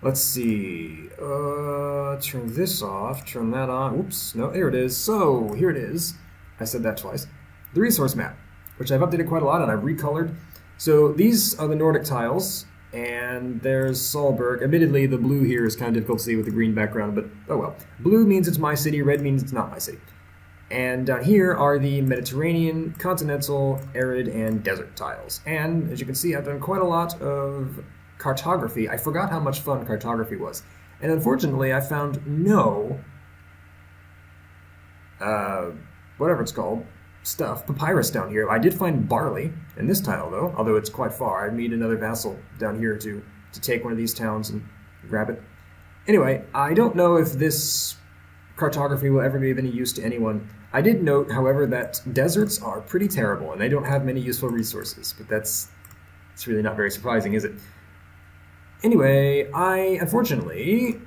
Let's see. Turn this off. Turn that on. Oops. No, there it is. So, here it is. I said that twice. The resource map, which I've updated quite a lot and I've recolored. So, these are the Nordic tiles, and there's Solburg. Admittedly, the blue here is kind of difficult to see with the green background, but oh well. Blue means it's my city, red means it's not my city. And down here are the Mediterranean, continental, arid, and desert tiles. And, as you can see, I've done quite a lot of cartography. I forgot how much fun cartography was. And unfortunately, I found no, whatever it's called, papyrus down here. I did find barley in this tile, though, although it's quite far. I need another vassal down here to take one of these towns and grab it. Anyway, I don't know if this cartography will ever be of any use to anyone. I did note, however, that deserts are pretty terrible, and they don't have many useful resources, but it's really not very surprising, is it? Anyway, unfortunately,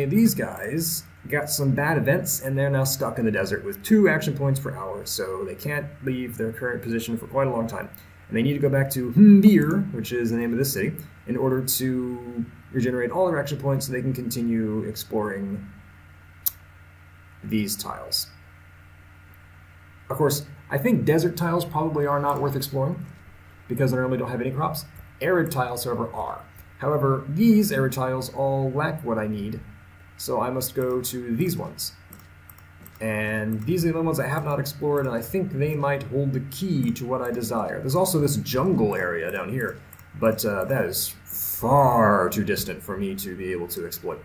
these guys got some bad events, and they're now stuck in the desert with 2 action points per hour, so they can't leave their current position for quite a long time. And they need to go back to Ymir, which is the name of this city, in order to regenerate all their action points so they can continue exploring these tiles. Of course, I think desert tiles probably are not worth exploring, because they normally don't have any crops. Arid tiles, however, are. However, these arid tiles all lack what I need, so I must go to these ones. And these are the ones I have not explored, and I think they might hold the key to what I desire. There's also this jungle area down here, but that is far too distant for me to be able to exploit.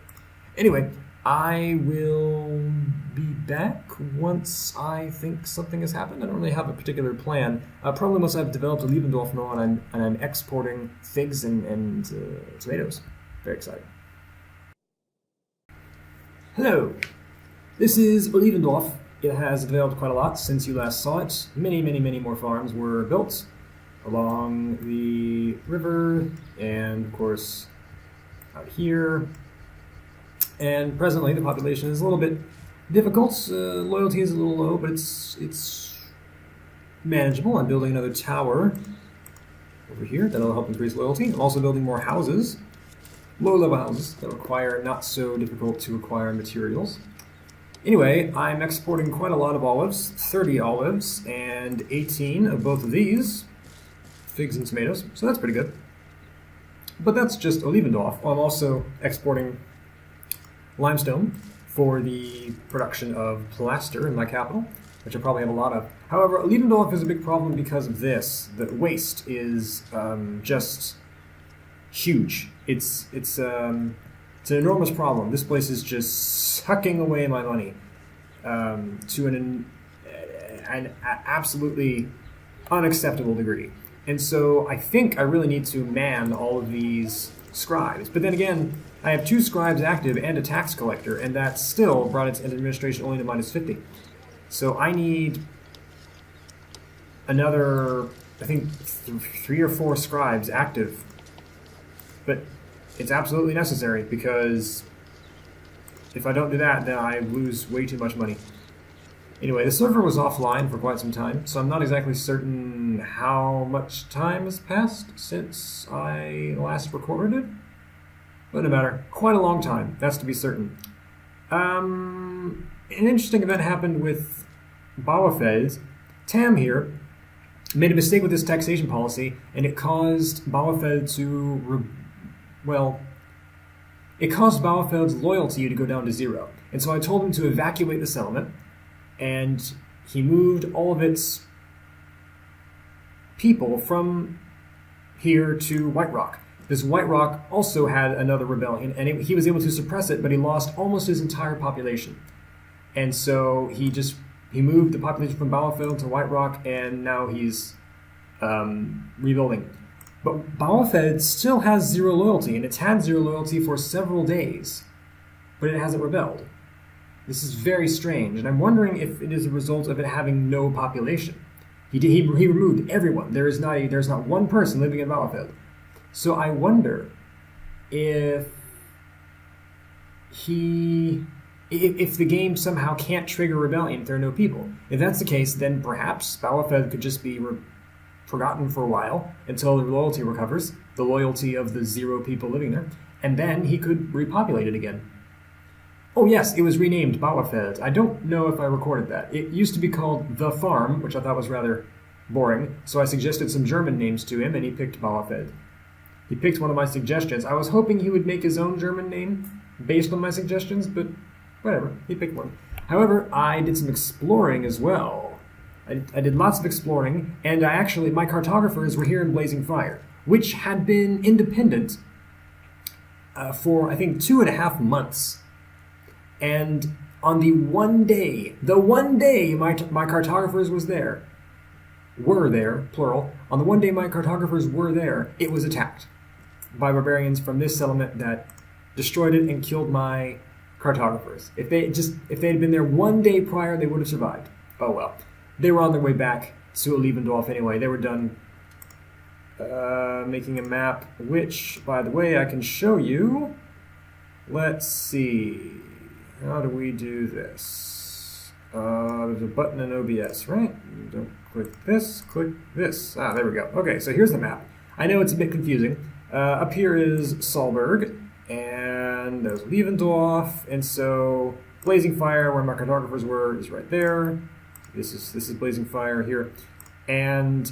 Anyway, I will be back once I think something has happened. I don't really have a particular plan. Probably once I've developed a Leavened Off now and I'm exporting figs and tomatoes. Very exciting. Hello. This is Olivendorf. It has developed quite a lot since you last saw it. Many, many, many more farms were built along the river and, of course, out here. And presently, the population is a little bit difficult. Loyalty is a little low, but it's manageable. I'm building another tower over here that'll help increase loyalty. I'm also building more houses, low-level houses that require not so difficult to acquire materials. Anyway, I'm exporting quite a lot of olives, 30 olives, and 18 of both of these, figs and tomatoes, so that's pretty good. But that's just Olivendorf. I'm also exporting limestone for the production of plaster in my capital, which I probably have a lot of. However, Olivendorf is a big problem because of this. The waste is just huge. It's an enormous problem. This place is just sucking away my money to an absolutely unacceptable degree. And so I think I really need to man all of these scribes. But then again, I have 2 scribes active and a tax collector, and that still brought its administration only to -50. So I need another, I think, 3 or 4 scribes active. But it's absolutely necessary, because if I don't do that, then I lose way too much money. Anyway, the server was offline for quite some time, so I'm not exactly certain how much time has passed since I last recorded it. But no matter, quite a long time, that's to be certain. An interesting event happened with Bauerfeld. Tam here made a mistake with his taxation policy, and it caused Bauerfeld to it caused Bauerfeld's loyalty to go down to 0. And so I told him to evacuate the settlement, and he moved all of its people from here to White Rock. This White Rock also had another rebellion, and he was able to suppress it, but he lost almost his entire population. And so he moved the population from Bauerfeld to White Rock, and now he's rebuilding. But Bauerfeld still has 0 loyalty, and it's had 0 loyalty for several days, but it hasn't rebelled. This is very strange, and I'm wondering if it is a result of it having no population. He removed everyone. There's not one person living in Bauerfeld. So I wonder if the game somehow can't trigger rebellion if there are no people. If that's the case, then perhaps Bauerfeld could just be forgotten for a while until the loyalty recovers, the loyalty of the 0 people living there, and then he could repopulate it again. Oh yes, it was renamed Bauerfeld. I don't know if I recorded that. It used to be called The Farm, which I thought was rather boring, so I suggested some German names to him, and he picked Bauerfeld. He picked one of my suggestions. I was hoping he would make his own German name based on my suggestions, but whatever, he picked one. However, I did some exploring as well. I did lots of exploring, and my cartographers were here in Blazing Fire, which had been independent for, I think, 2.5 months. And on the one day my cartographers were there, plural, on the one day my cartographers were there, it was attacked by barbarians from this settlement that destroyed it and killed my cartographers. If they had been there one day prior, they would have survived. Oh well. They were on their way back to Olivendorf anyway. They were done making a map, which, by the way, I can show you. Let's see. How do we do this? There's a button in OBS, right? Don't click this, click this. Ah, there we go. Okay, so here's the map. I know it's a bit confusing. Up here is Solburg, and there's Leavendorf, and so Blazing Fire, where my cartographers were, is right there. This is Blazing Fire here. And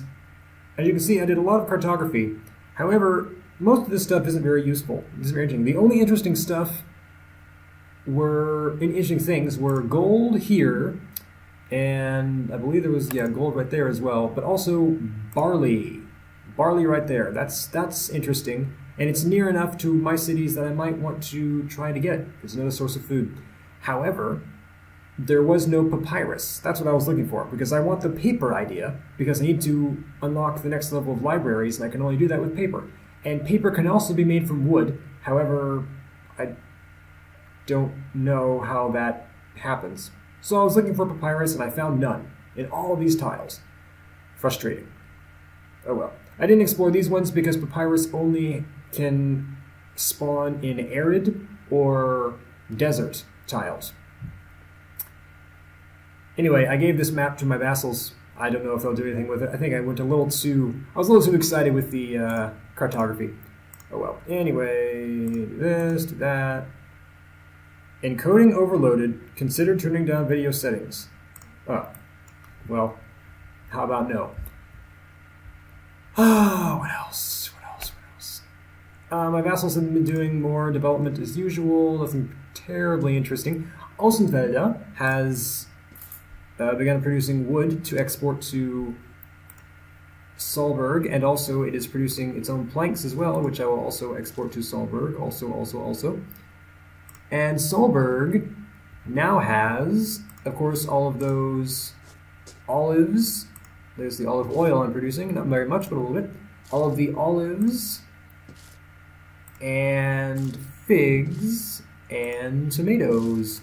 as you can see, I did a lot of cartography. However, most of this stuff isn't very useful. It's very interesting. The only interesting stuff were interesting things were gold here, and I believe there was gold right there as well, but also barley right there. That's interesting, and it's near enough to my cities that I might want to try to get. It's another source of food. However, there was no papyrus. That's what I was looking for, because I want the paper idea, because I need to unlock the next level of libraries, and I can only do that with paper. And paper can also be made from wood. However, I don't know how that happens. So I was looking for papyrus, and I found none in all of these tiles. Frustrating. Oh well. I didn't explore these ones because papyrus only can spawn in arid or desert tiles. Anyway, I gave this map to my vassals. I don't know if they'll do anything with it. I think I was a little too excited with the cartography. Oh well. Anyway, this, do that. Encoding overloaded. Consider turning down video settings. Oh, well, how about no? Oh, what else? My vassals have been doing more development as usual. Nothing terribly interesting. Olivendorf has begun producing wood to export to Solburg, and also it is producing its own planks as well, which I will also export to Solburg. Also. And Solburg now has, of course, all of those olives. There's the olive oil I'm producing, not very much, but a little bit. All of the olives and figs and tomatoes,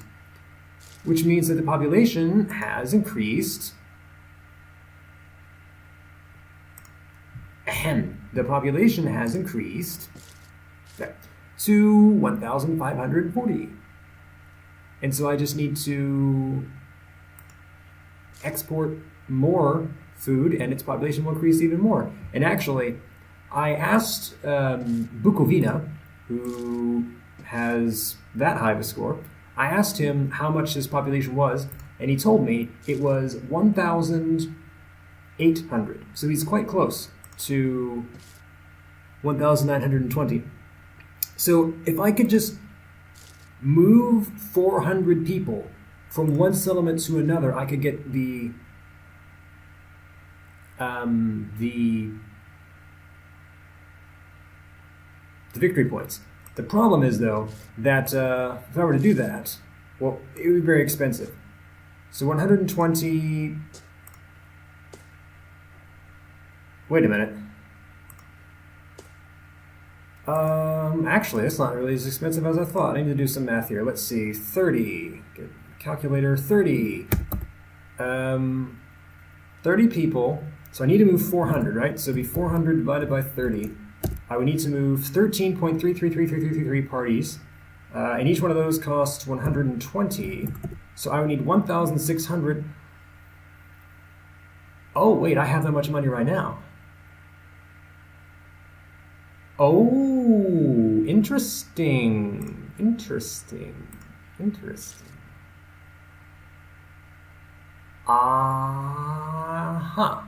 which means that the population has increased. The population has increased to 1,540. And so I just need to export more food, and its population will increase even more. And actually, I asked Bukovina, who has that high of a score, I asked him how much his population was, and he told me it was 1,800. So he's quite close to 1,920. So if I could just move 400 people from one settlement to another, I could get the victory points. The problem is, though, that if I were to do that, well, it would be very expensive. So 120... Wait a minute. Actually, it's not really as expensive as I thought. I need to do some math here. Let's see. 30. Get calculator. 30. 30 people. So I need to move 400, right? So it'd be 400 divided by 30. I would need to move 13.333333 parties. And each one of those costs 120. So I would need 1,600. Oh, wait, I have that much money right now. Oh, interesting. Uh-huh.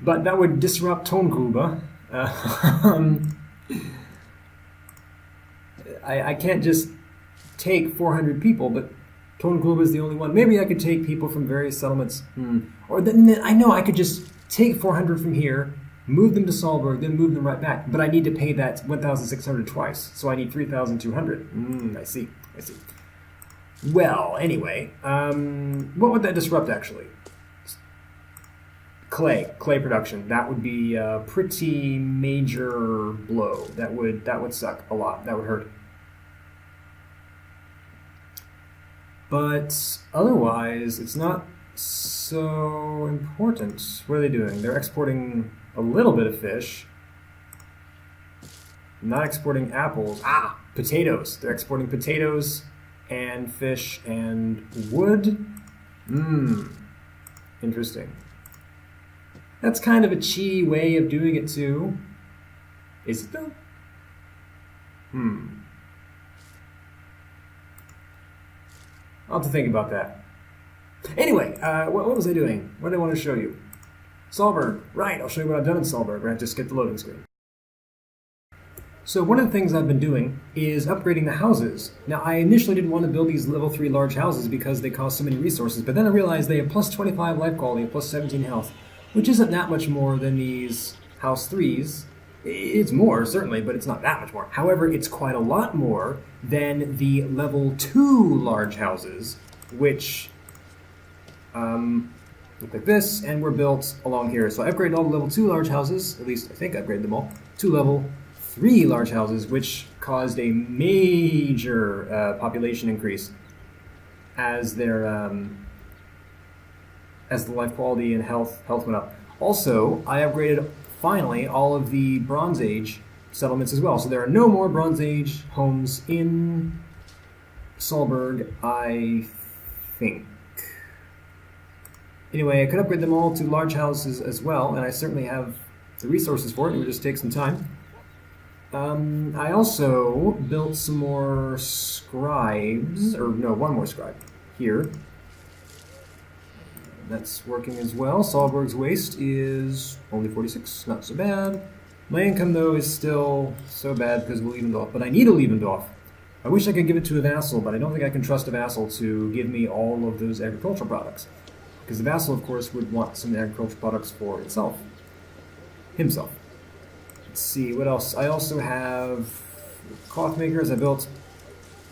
But that would disrupt Tongrube. I can't just take 400 people, but Tongrube is the only one. Maybe I could take people from various settlements. Or then I know I could just take 400 from here, move them to Solburg, then move them right back. But I need to pay that 1,600 twice, so I need 3,200. I see. Well, anyway, what would that disrupt, actually? Clay production. That would be a pretty major blow. That would suck a lot. That would hurt. But otherwise, it's not so important. What are they doing? They're exporting a little bit of fish. Not exporting apples. Potatoes. They're exporting potatoes and fish and wood. Interesting. That's kind of a cheaty way of doing it too. Is it though? I'll have to think about that. Anyway, what was I doing? What did I want to show you? Solburg. Right, I'll show you what I've done in Solburg. Right, just skip the loading screen. So one of the things I've been doing is upgrading the houses. Now, I initially didn't want to build these level 3 large houses because they cost so many resources, but then I realized they have plus 25 life quality and plus 17 health, which isn't that much more than these house 3s. It's more, certainly, but it's not that much more. However, it's quite a lot more than the level 2 large houses, which look like this, and were built along here. So I upgraded all the level 2 large houses, at least I think I upgraded them all, to level 3 large houses, which caused a major population increase as their as the life quality and health went up. Also, I upgraded finally all of the Bronze Age settlements as well. So there are no more Bronze Age homes in Solburg, I think. Anyway, I could upgrade them all to large houses as well, and I certainly have the resources for it. It would just take some time. I also built some more scribes, or no, one more scribe here. That's working as well. Solburg's waste is only 46, not so bad. My income, though, is still so bad because of Leavened Off, but I need a Leavened Off. I wish I could give it to a vassal, but I don't think I can trust a vassal to give me all of those agricultural products. Because the vassal, of course, would want some agricultural products for himself. Let's see, what else? I also have cloth makers. I built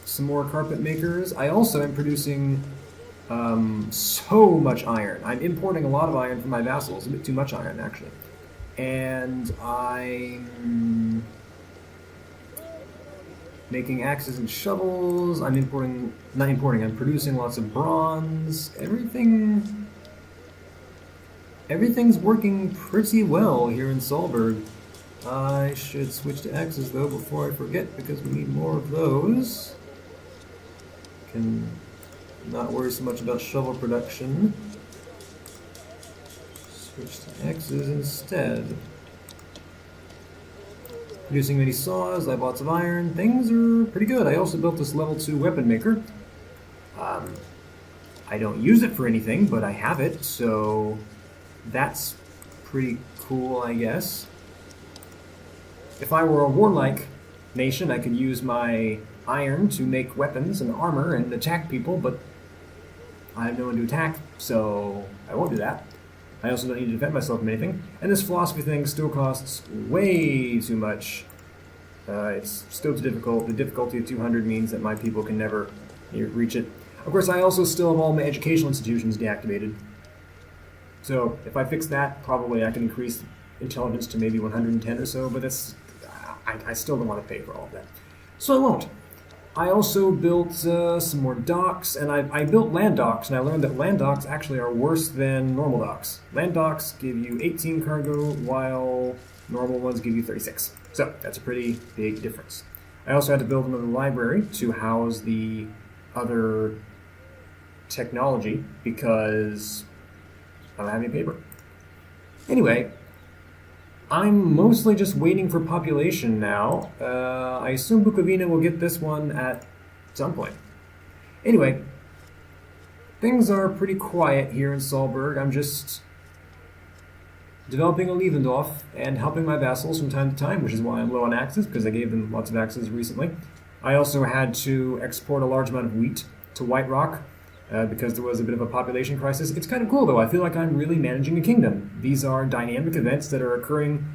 some more carpet makers. I also am producing so much iron. I'm importing a lot of iron from my vassals, a bit too much iron, actually. And I'm making axes and shovels. I'm producing lots of bronze. Everything's working pretty well here in Solburg. I should switch to axes, though, before I forget, because we need more of those. Can not worry so much about shovel production. Switch to axes instead. Producing many saws, I have lots of iron. Things are pretty good. I also built this level 2 weapon maker. I don't use it for anything, but I have it, so that's pretty cool, I guess. If I were a warlike nation, I could use my iron to make weapons and armor and attack people, but I have no one to attack, so I won't do that. I also don't need to defend myself from anything. And this philosophy thing still costs way too much. It's still too difficult. The difficulty of 200 means that my people can never reach it. Of course, I also still have all my educational institutions deactivated. So if I fix that, probably I can increase intelligence to maybe 110 or so, but that's I still don't want to pay for all of that. So I won't. I also built some more docks, and I built land docks, and I learned that land docks actually are worse than normal docks. Land docks give you 18 cargo, while normal ones give you 36. So that's a pretty big difference. I also had to build another library to house the other technology, because I don't have any paper. Anyway, I'm mostly just waiting for population now. I assume Bukovina will get this one at some point. Anyway, things are pretty quiet here in Solburg. I'm just developing a Leavened Off and helping my vassals from time to time, which is why I'm low on axes, because I gave them lots of axes recently. I also had to export a large amount of wheat to White Rock, because there was a bit of a population crisis. It's kind of cool, though. I feel like I'm really managing a kingdom. These are dynamic events that are occurring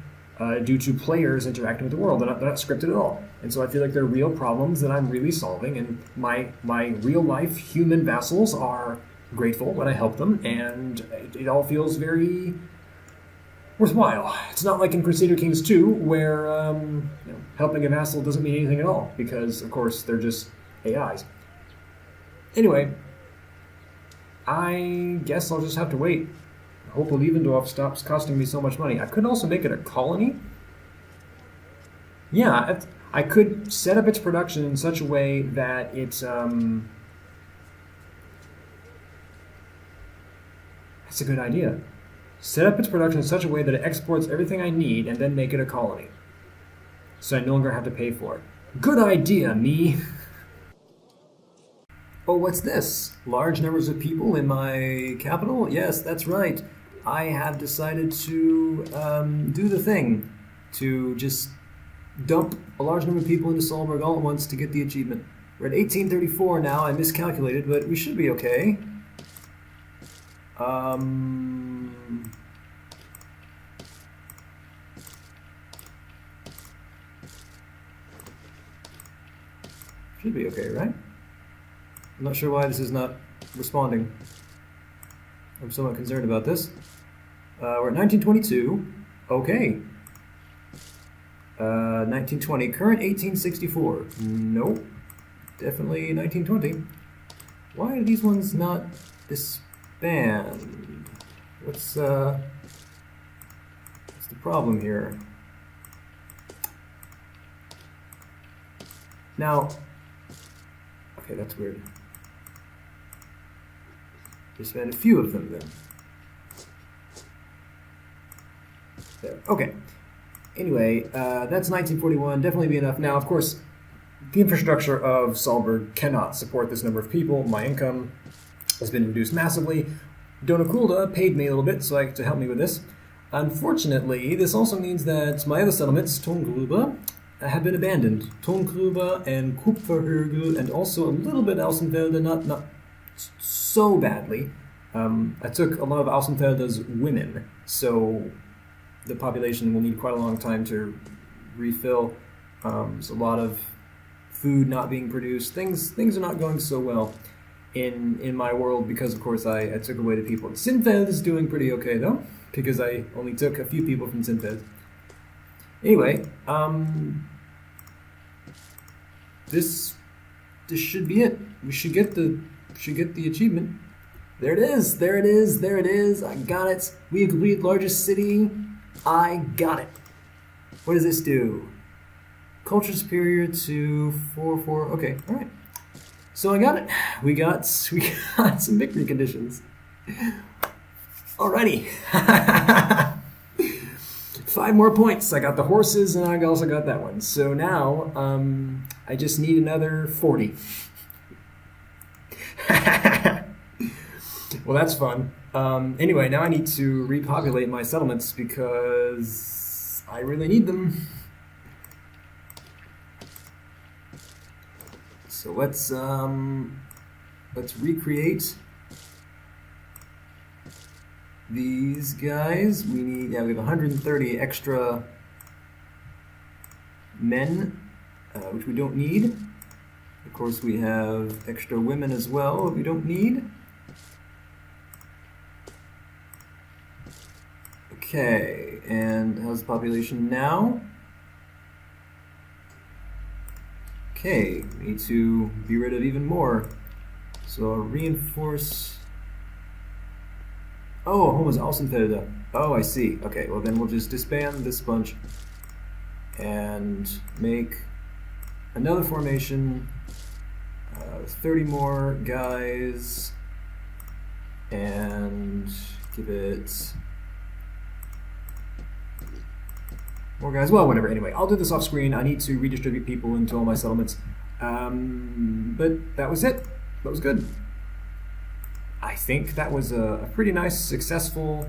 due to players interacting with the world. They're not scripted at all. And so I feel like they're real problems that I'm really solving, and my real-life human vassals are grateful when I help them, and it all feels very worthwhile. It's not like in Crusader Kings 2, where helping a vassal doesn't mean anything at all, because, of course, they're just AIs. Anyway, I guess I'll just have to wait. I hope Olivendorf stops costing me so much money. I could also make it a colony. Yeah, I could set up its production in such a way that it's... That's a good idea. Set up its production in such a way that it exports everything I need and then make it a colony. So I no longer have to pay for it. Good idea, me! Oh, what's this? Large numbers of people in my capital? Yes, that's right. I have decided to do the thing. To just dump a large number of people into Solburg all at once to get the achievement. We're at 1834 now. I miscalculated, but we should be okay. Should be okay, right? I'm not sure why this is not responding. I'm somewhat concerned about this. We're at 1922. Okay. 1920. Current 1864. Nope. Definitely 1920. Why are these ones not disband? What's the problem here? Now, okay, that's weird. Disband a few of them then. There. Okay. Anyway, that's 1941. Definitely be enough. Now, of course, the infrastructure of Solburg cannot support this number of people. My income has been reduced massively. Donakulda paid me a little bit to help me with this. Unfortunately, this also means that my other settlements, Tongrube, have been abandoned. Tongrube and Kupferhügel, and also a little bit Außenfelde, not so badly. I took a lot of Außenfelde's women, so the population will need quite a long time to refill. There's a lot of food not being produced. Things are not going so well in my world because, of course, I took away the people. Sinfeld is doing pretty okay, though, because I only took a few people from Sinfeld. Anyway, this should be it. We should get the achievement. There it is. There it is. There it is. I got it. We have completed largest city. I got it. What does this do? Culture superior to 4. Okay, all right. So I got it. We got some victory conditions. Alrighty. 5 more points. I got the horses, and I also got that one. So now I just need another 40. Well, that's fun. Anyway, now I need to repopulate my settlements because I really need them. So let's recreate these guys. We have 130 extra men, which we don't need. Of course, we have extra women as well, that we don't need. Okay, and how's the population now? Okay, we need to be rid of even more. So I'll reinforce. Oh, home is Außenfelde. Oh, I see. Okay, well then we'll just disband this bunch and make another formation. 30 more guys, and give it more guys. Well, whatever. Anyway, I'll do this off screen. I need to redistribute people into all my settlements. But that was it. That was good. I think that was a pretty nice, successful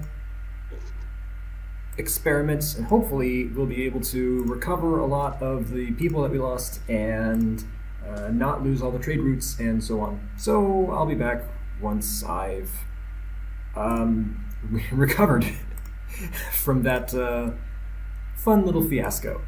experiment, and hopefully we'll be able to recover a lot of the people that we lost and not lose all the trade routes and so on. So I'll be back once I've recovered from that fun little fiasco.